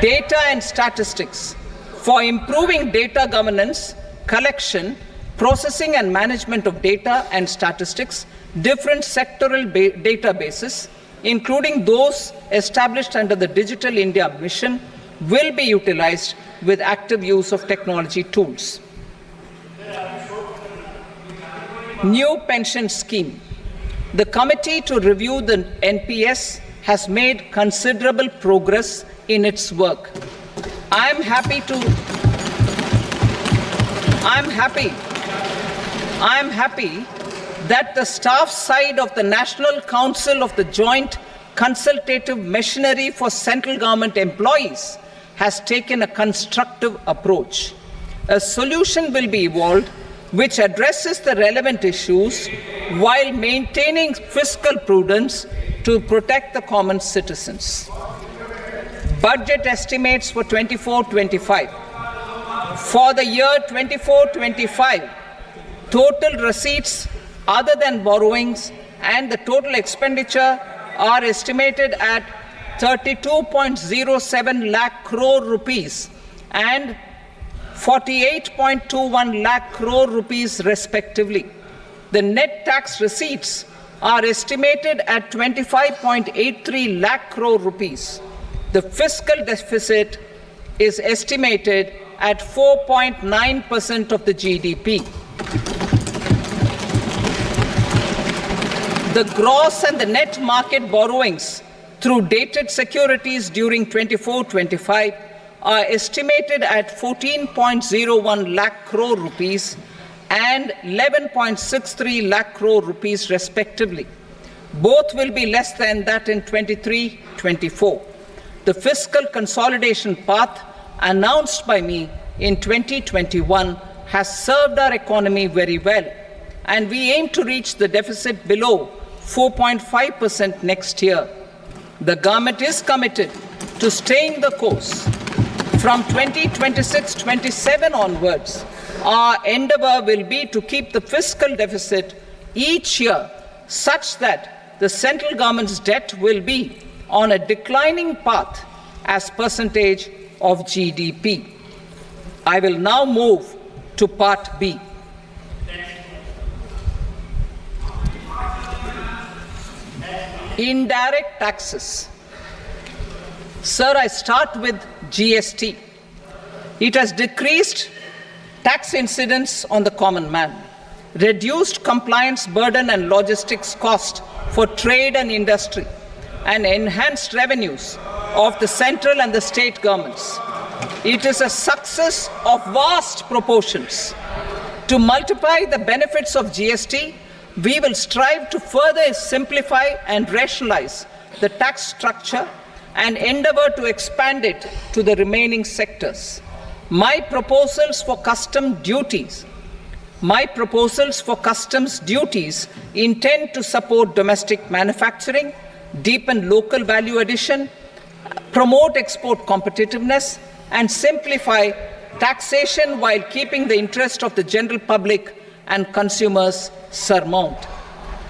Data and statistics. For improving data governance, collection, processing and management of data and statistics, different sectoral databases, including those established under the Digital India Mission, will be utilized with active use of technology tools. New pension scheme. The committee to review the NPS has made considerable progress in its work. I am happy that the staff side of the National Council of the Joint Consultative Machinery for Central Government Employees has taken a constructive approach. A solution will be evolved which addresses the relevant issues while maintaining fiscal prudence to protect the common citizens. Budget estimates for 24-25. For the year 24-25, total receipts other than borrowings and the total expenditure are estimated at 32.07 lakh crore rupees and 48.21 lakh crore rupees respectively. The net tax receipts are estimated at 25.83 lakh crore rupees. The fiscal deficit is estimated at 4.9% of the GDP. The gross and the net market borrowings through dated securities during 24-25 are estimated at 14.01 lakh crore rupees and 11.63 lakh crore rupees respectively. Both will be less than that in 23-24. The fiscal consolidation path announced by me in 2021 has served our economy very well, and we aim to reach the deficit below 4.5% next year. The government is committed to staying the course. From 2026-27 onwards, our endeavour will be to keep the fiscal deficit each year such that the central government's debt will be on a declining path as percentage of GDP. I will now move to Part B. Indirect taxes. Sir, I start with GST. It has decreased tax incidence on the common man, reduced compliance burden and logistics cost for trade and industry, and enhanced revenues of the central and the state governments. It is a success of vast proportions. To multiply the benefits of GST, we will strive to further simplify and rationalise the tax structure and endeavour to expand it to the remaining sectors. My proposals for customs duties intend to support domestic manufacturing, deepen local value addition, promote export competitiveness, and simplify taxation while keeping the interest of the general public and consumers surmount.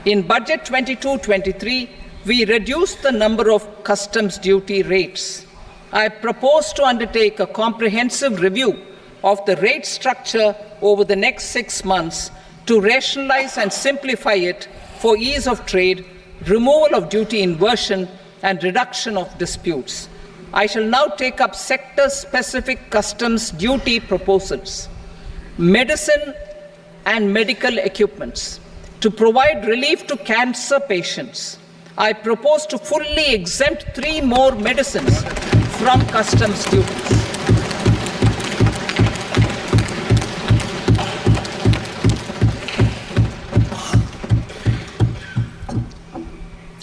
In Budget 22-23, we reduced the number of customs duty rates. I propose to undertake a comprehensive review of the rate structure over the next 6 months to rationalise and simplify it for ease of trade, removal of duty inversion, and reduction of disputes. I shall now take up sector-specific customs duty proposals. Medicine and medical equipments. To provide relief to cancer patients, I propose to fully exempt 3 more medicines from customs duties.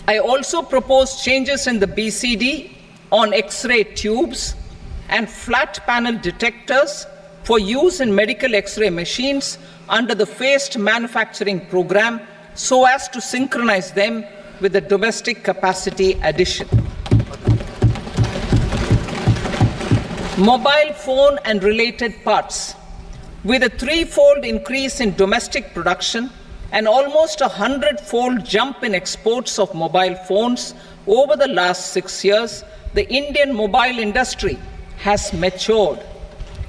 I also propose changes in the BCD on X-ray tubes and flat panel detectors for use in medical X-ray machines under the phased manufacturing program so as to synchronize them with the domestic capacity addition. Mobile phone and related parts. With a 3-fold increase in domestic production and almost a 100-fold jump in exports of mobile phones over the last 6 years, the Indian mobile industry has matured.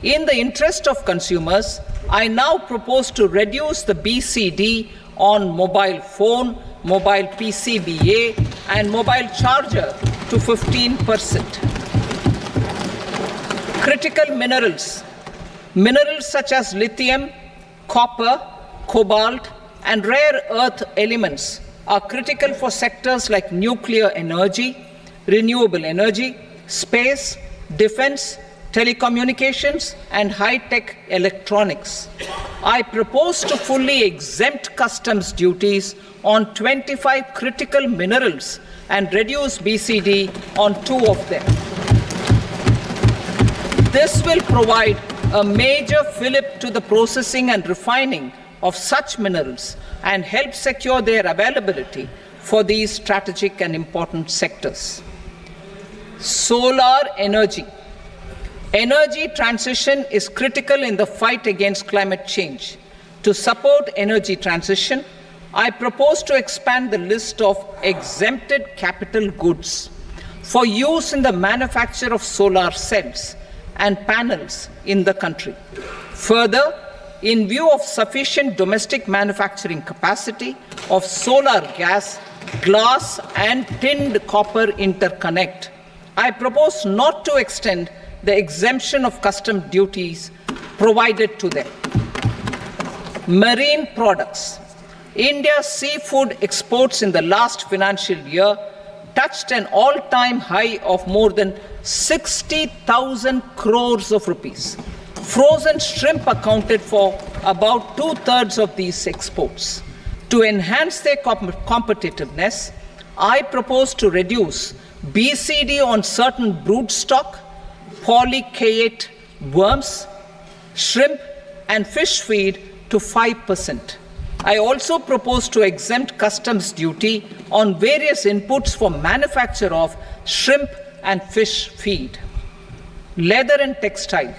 In the interest of consumers, I now propose to reduce the BCD on mobile phone, mobile PCBA, and mobile charger to 15%. Critical minerals. Minerals such as lithium, copper, cobalt, and rare earth elements are critical for sectors like nuclear energy, renewable energy, space, defense, telecommunications, and high-tech electronics. I propose to fully exempt customs duties on 25 critical minerals and reduce BCD on 2 of them. This will provide a major fillip to the processing and refining of such minerals and help secure their availability for these strategic and important sectors. Solar energy. Energy transition is critical in the fight against climate change. To support energy transition, I propose to expand the list of exempted capital goods for use in the manufacture of solar cells and panels in the country. Further, in view of sufficient domestic manufacturing capacity of solar gas, glass, and tinned copper interconnect, I propose not to extend the exemption of custom duties provided to them. Marine products. India's seafood exports in the last financial year touched an all-time high of more than 60,000 crores of rupees. Frozen shrimp accounted for about 2/3 of these exports. To enhance their competitiveness, I propose to reduce BCD on certain broodstock, polychaete worms, shrimp, and fish feed to 5%. I also propose to exempt customs duty on various inputs for manufacture of shrimp and fish feed. Leather and textile.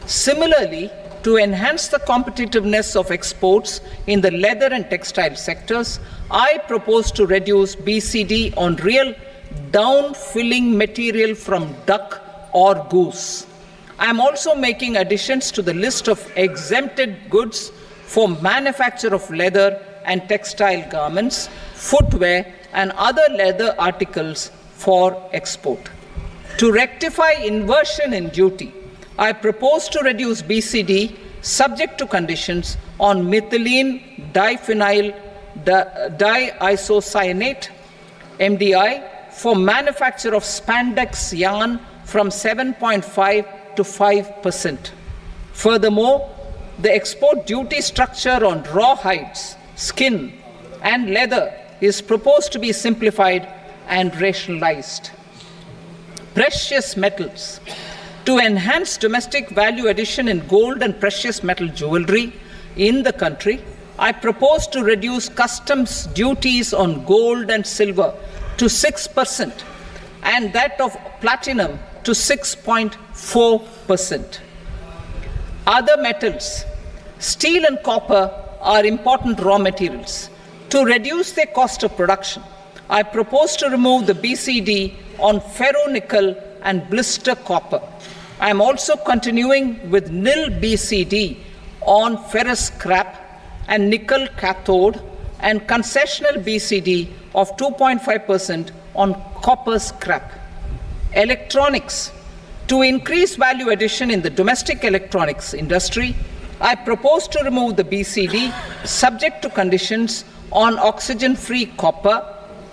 Similarly, to enhance the competitiveness of exports in the leather and textile sectors, I propose to reduce BCD on real down-filling material from duck or goose. I am also making additions to the list of exempted goods for manufacture of leather and textile garments, footwear, and other leather articles for export. To rectify inversion in duty, I propose to reduce BCD subject to conditions on methylene diphenyl diisocyanate (MDI) for manufacture of spandex yarn from 7.5 to 5%. Furthermore, the export duty structure on raw hides, skin, and leather is proposed to be simplified and rationalized. Precious metals. To enhance domestic value addition in gold and precious metal jewelry in the country, I propose to reduce customs duties on gold and silver to 6% and that of platinum to 6.4%. Other metals. Steel and copper are important raw materials. To reduce their cost of production, I propose to remove the BCD on ferronickel and blister copper. I am also continuing with nil BCD on ferrous scrap and nickel cathode and concessional BCD of 2.5% on copper scrap. Electronics. To increase value addition in the domestic electronics industry, I propose to remove the BCD subject to conditions on oxygen-free copper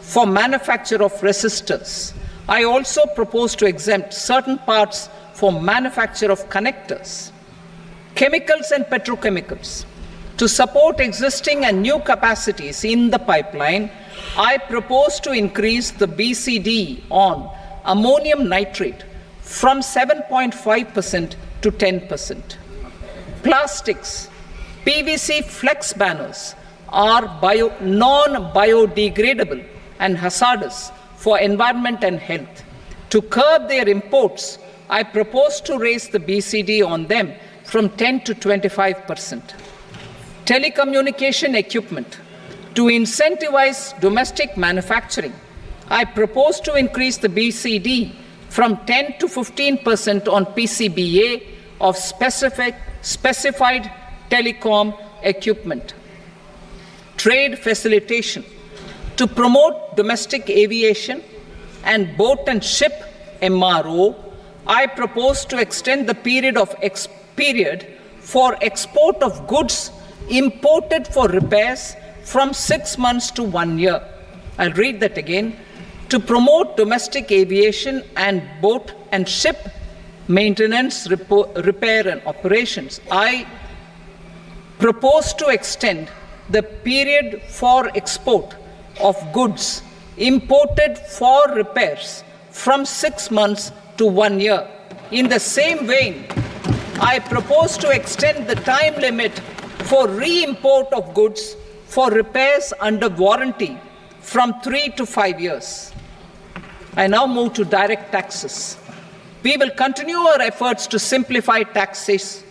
for manufacture of resistors. I also propose to exempt certain parts for manufacture of connectors. Chemicals and petrochemicals. To support existing and new capacities in the pipeline, I propose to increase the BCD on ammonium nitrate from 7.5% to 10%. Plastics. PVC flex banners are non-biodegradable and hazardous for environment and health. To curb their imports, I propose to raise the BCD on them from 10 to 25%. Telecommunication equipment. To incentivize domestic manufacturing, I propose to increase the BCD from 10 to 15% on PCBA of specified telecom equipment. Trade facilitation. To promote domestic aviation and boat and ship MRO, I propose to extend the period for export of goods imported for repairs from 6 months to 1 year. I'll read that again. To promote domestic aviation and boat and ship maintenance, repair and operations, I propose to extend the period for export of goods imported for repairs from 6 months to 1 year. In the same vein, I propose to extend the time limit for re-import of goods for repairs under warranty from 3 to 5 years. I now move to direct taxes. We will continue our efforts to simplify taxes,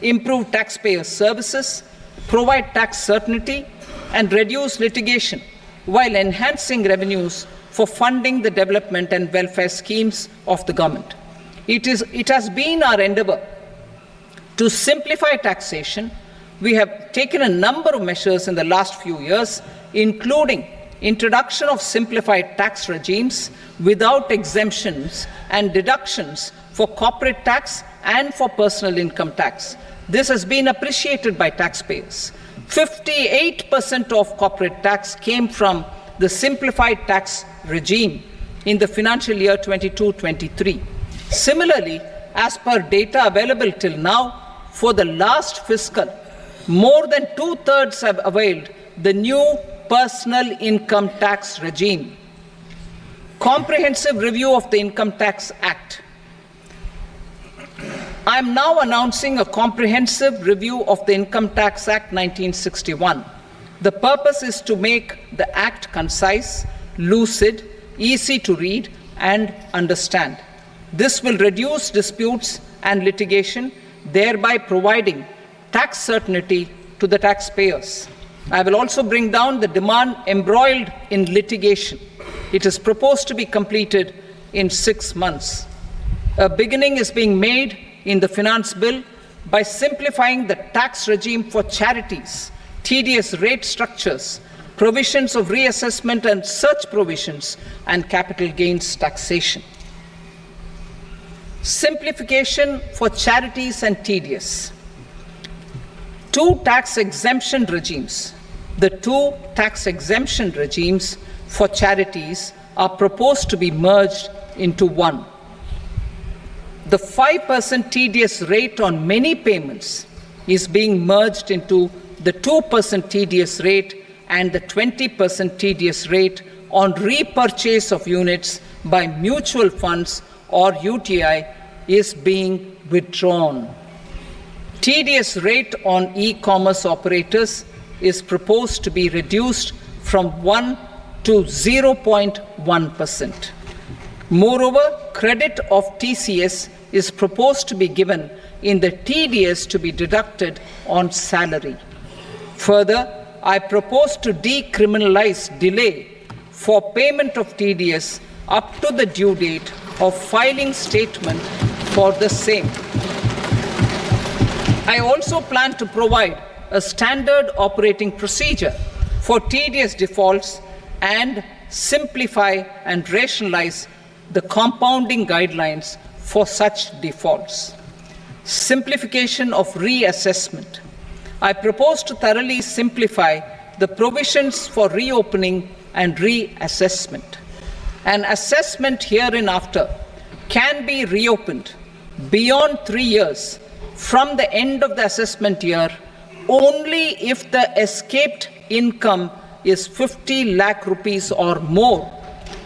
improve taxpayer services, provide tax certainty, and reduce litigation while enhancing revenues for funding the development and welfare schemes of the government. It has been our endeavor to simplify taxation. We have taken a number of measures in the last few years, including introduction of simplified tax regimes without exemptions and deductions for corporate tax and for personal income tax. This has been appreciated by taxpayers. 58% of corporate tax came from the simplified tax regime in the financial year 22-23. Similarly, as per data available till now, for the last fiscal, more than 2/3 have availed the new personal income tax regime. Comprehensive review of the Income Tax Act. I am now announcing a comprehensive review of the Income Tax Act 1961. The purpose is to make the Act concise, lucid, easy to read and understand. This will reduce disputes and litigation, thereby providing tax certainty to the taxpayers. I will also bring down the demand embroiled in litigation. It is proposed to be completed in 6 months. A beginning is being made in the Finance Bill by simplifying the tax regime for charities, tedious rate structures, provisions of reassessment and such provisions, and capital gains taxation. Simplification for charities and tedious. Two tax exemption regimes. The two tax exemption regimes for charities are proposed to be merged into one. The 5% tedious rate on many payments is being merged into the 2% tedious rate, and the 20% tedious rate on repurchase of units by mutual funds or UTI is being withdrawn. Tedious rate on e-commerce operators is proposed to be reduced from 1 to 0.1%. Moreover, credit of TCS is proposed to be given in the TDS to be deducted on salary. Further, I propose to decriminalize delay for payment of TDS up to the due date of filing statement for the same. I also plan to provide a standard operating procedure for TDS defaults and simplify and rationalize the compounding guidelines for such defaults. Simplification of reassessment. I propose to thoroughly simplify the provisions for reopening and reassessment. An assessment hereinafter can be reopened beyond 3 years from the end of the assessment year only if the escaped income is 50 lakh rupees or more,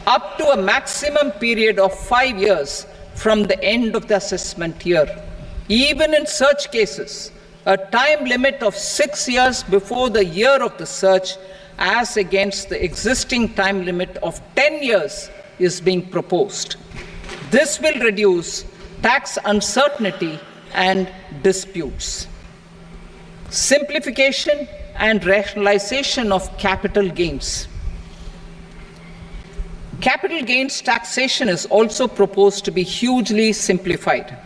up to a maximum period of 5 years from the end of the assessment year. Even in such cases, a time limit of 6 years before the year of the search, as against the existing time limit of 10 years, is being proposed. This will reduce tax uncertainty and disputes. Simplification and rationalization of capital gains. Capital gains taxation is also proposed to be hugely simplified.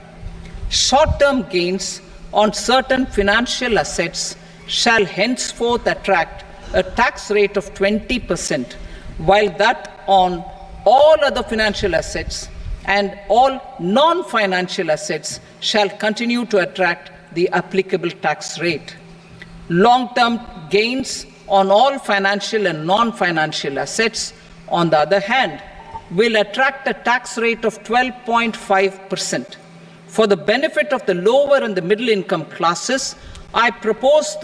Short-term gains on certain financial assets shall henceforth attract a tax rate of 20%, while that on all other financial assets and all non-financial assets shall continue to attract the applicable tax rate. Long-term gains on all financial and non-financial assets, on the other hand, will attract a tax rate of 12.5%. For the benefit of the lower and the middle income classes, I propose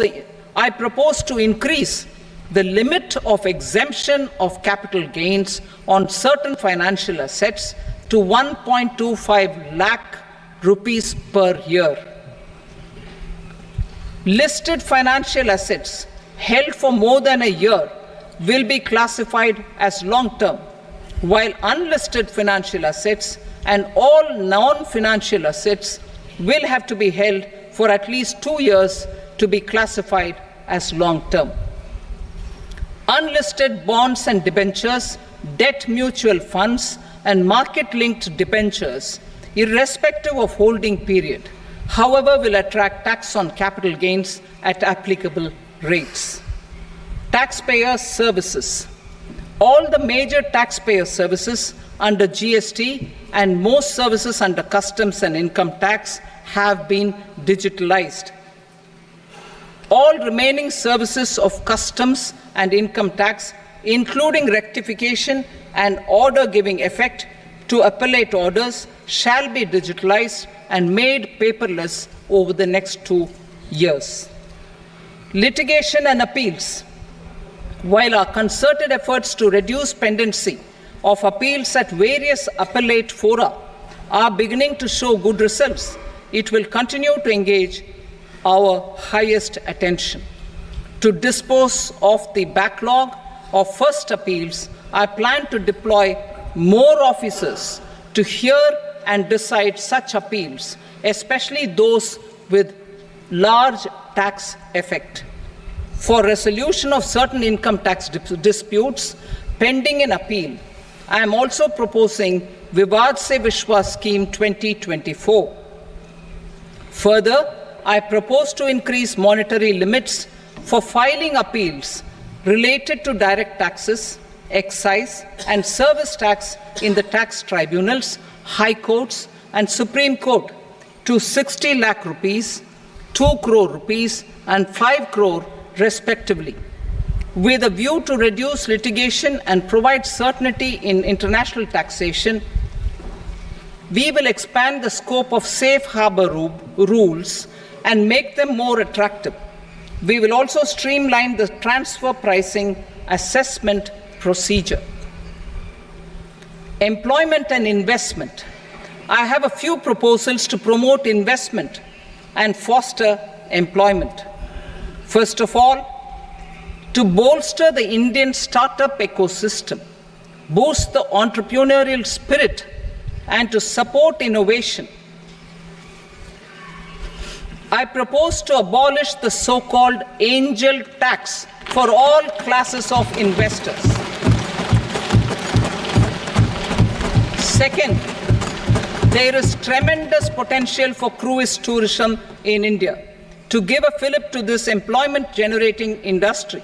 to increase the limit of exemption of capital gains on certain financial assets to 1.25 lakh rupees per year. Listed financial assets held for more than a year will be classified as long-term, while unlisted financial assets and all non-financial assets will have to be held for at least 2 years to be classified as long-term. Unlisted bonds and debentures, debt mutual funds, and market-linked debentures, irrespective of holding period, however, will attract tax on capital gains at applicable rates. Taxpayer services. All the major taxpayer services under GST and most services under customs and income tax have been digitalized. All remaining services of customs and income tax including rectification and order giving effect to appellate orders, shall be digitalized and made paperless over the next 2 years. Litigation and appeals. While our concerted efforts to reduce pendency of appeals at various appellate fora are beginning to show good results, it will continue to engage our highest attention. To dispose of the backlog of first appeals, I plan to deploy more officers to hear and decide such appeals, especially those with large tax effect. For resolution of certain income tax disputes pending in appeal, I am also proposing Vivad Se Vishwas Scheme 2024. Further, I propose to increase monetary limits for filing appeals related to direct taxes, excise and service tax in the tax tribunals, high courts and Supreme Court to 60 lakh rupees, 2 crore rupees and 5 crore respectively. With a view to reduce litigation and provide certainty in international taxation, we will expand the scope of safe harbor rules and make them more attractive. We will also streamline the transfer pricing assessment procedure. Employment and investment. I have a few proposals to promote investment and foster employment. First of all, to bolster the Indian startup ecosystem, boost the entrepreneurial spirit, and to support innovation, I propose to abolish the so-called angel tax for all classes of investors. Second, there is tremendous potential for cruise tourism in India. To give a fillip to this employment-generating industry,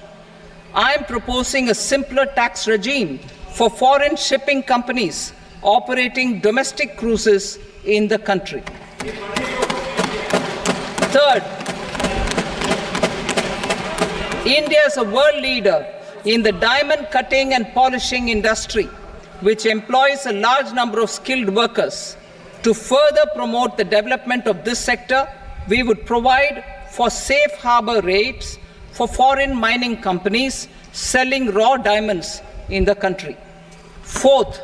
I am proposing a simpler tax regime for foreign shipping companies operating domestic cruises in the country. Third, India is a world leader in the diamond cutting and polishing industry, which employs a large number of skilled workers. To further promote the development of this sector, we would provide for safe harbor rates for foreign mining companies selling raw diamonds in the country. Fourth,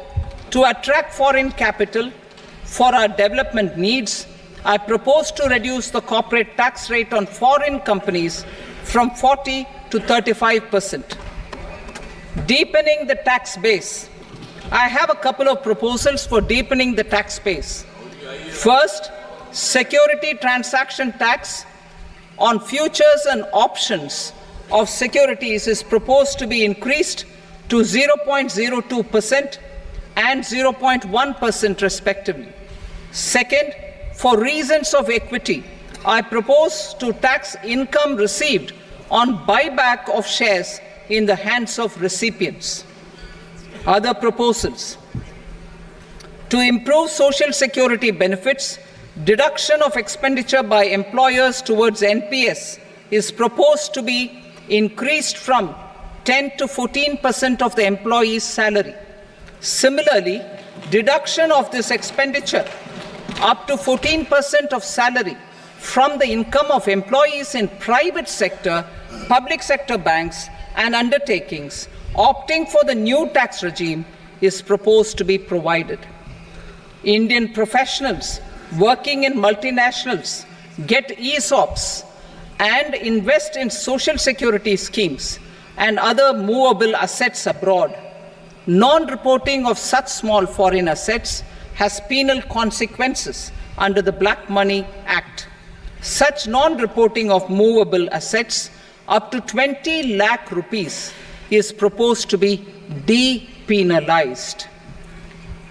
to attract foreign capital for our development needs, I propose to reduce the corporate tax rate on foreign companies from 40 to 35%. Deepening the tax base. I have a couple of proposals for deepening the tax base. First, security transaction tax on futures and options of securities is proposed to be increased to 0.02% and 0.1% respectively. Second, for reasons of equity, I propose to tax income received on buyback of shares in the hands of recipients. Other proposals: to improve social security benefits, deduction of expenditure by employers towards NPS is proposed to be increased from 10 to 14% of the employee's salary. Similarly, deduction of this expenditure up to 14% of salary from the income of employees in private sector, public sector banks and undertakings opting for the new tax regime is proposed to be provided. Indian professionals working in multinationals get ESOPs and invest in social security schemes and other movable assets abroad. Non-reporting of such small foreign assets has penal consequences under the Black Money Act. Such non-reporting of movable assets up to 20 lakh rupees is proposed to be depenalized.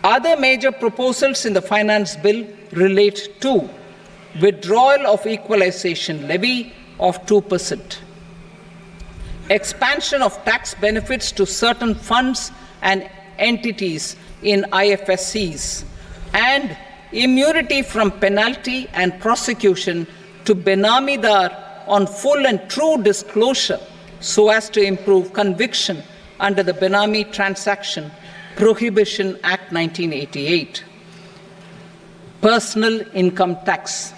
Other major proposals in the finance bill relate to withdrawal of equalization levy of 2%, expansion of tax benefits to certain funds and entities in IFSCs, and immunity from penalty and prosecution to Benamidar on full and true disclosure so as to improve conviction under the Benami Transaction Prohibition Act 1988. Personal income tax.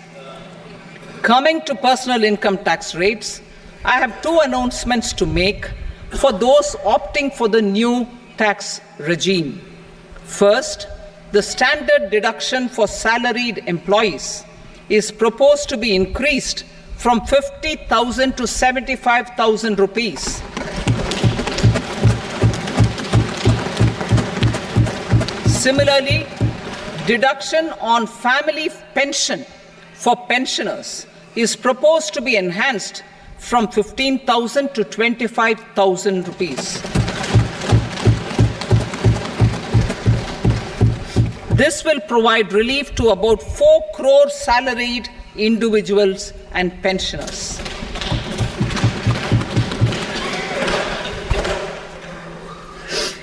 Coming to personal income tax rates, I have two announcements to make for those opting for the new tax regime. First, the standard deduction for salaried employees is proposed to be increased from 50,000 to 75,000 rupees. Similarly, deduction on family pension for pensioners is proposed to be enhanced from 15,000 to 25,000 rupees. This will provide relief to about 4 crore salaried individuals and pensioners.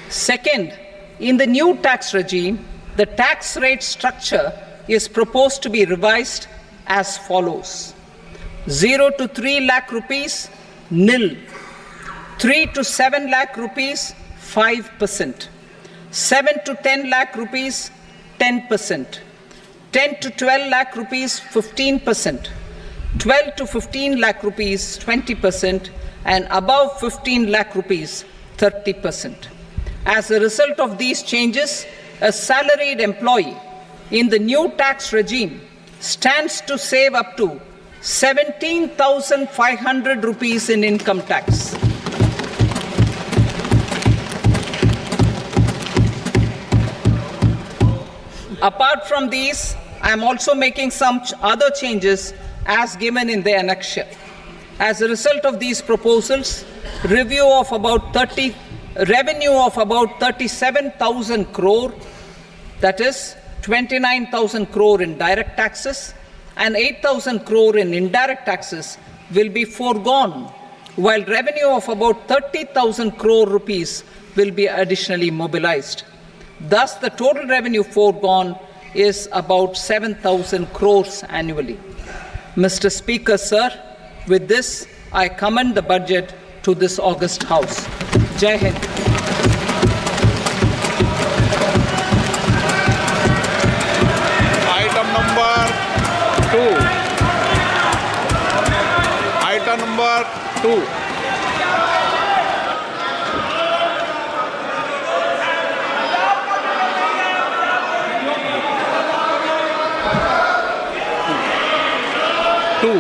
Second, in the new tax regime, the tax rate structure is proposed to be revised as follows: 0 to 3 lakh rupees, nil; 3 to 7 lakh rupees, 5%; 7 to 10 lakh rupees, 10%; 10 to 12 lakh rupees, 15%; 12 to 15 lakh rupees, 20%; and above 15 lakh rupees, 30%. As a result of these changes, a salaried employee in the new tax regime stands to save up to 17,500 rupees in income tax. Apart from these, I am also making some other changes as given in the annexure. As a result of these proposals, revenue of about 37,000 crore, that is 29,000 crore in direct taxes and 8,000 crore in indirect taxes, will be foregone, while revenue of about 30,000 crore rupees will be additionally mobilized. Thus, the total revenue foregone is about 7,000 crores annually. Mr. Speaker, sir, with this, I commend the budget to this august House. Jai Hind. Item number 2. Item number 2.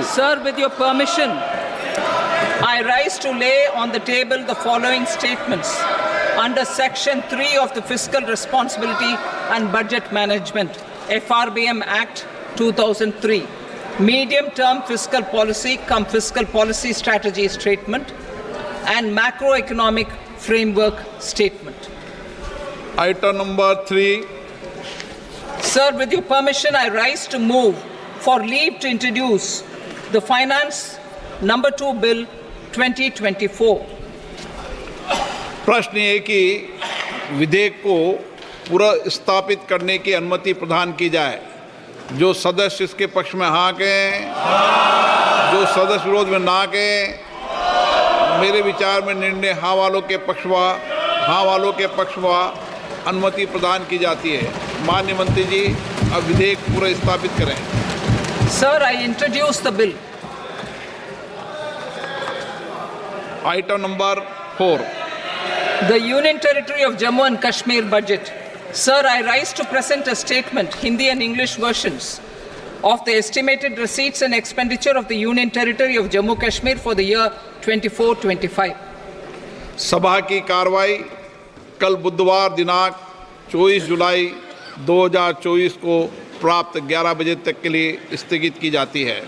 Sir, with your permission, I rise to lay on the table the following statements under Section 3 of the Fiscal Responsibility and Budget Management, FRBM Act 2003, Medium-Term Fiscal Policy cum Fiscal Policy Strategy Statement and Macroeconomic Framework Statement. Item number 3. Sir, with your permission, I rise to move for leave to introduce the Finance Number 2 Bill 2024. प्रश्न ये कि विधेयक को पुनर्स्थापित करने की अनुमति प्रदान की जाए। जो सदस्य इसके पक्ष में हाँ कहें, जो सदस्य विरोध में ना कहें। मेरे विचार में निर्णय हाँ वालों के पक्ष में अनुमति प्रदान की जाती है। माननीय मंत्री जी, अब विधेयक पुनर्स्थापित करें। Sir, I introduce the bill. Item number 4. The Union Territory of Jammu and Kashmir budget. Sir, I rise to present a statement, Hindi and English versions, of the estimated receipts and expenditure of the Union Territory of Jammu and Kashmir for the year 24-25. सभा की कार्रवाई कल बुधवार दिनांक 24 जुलाई 2024 को प्राप्त 11 बजे तक के लिए स्थगित की जाती है।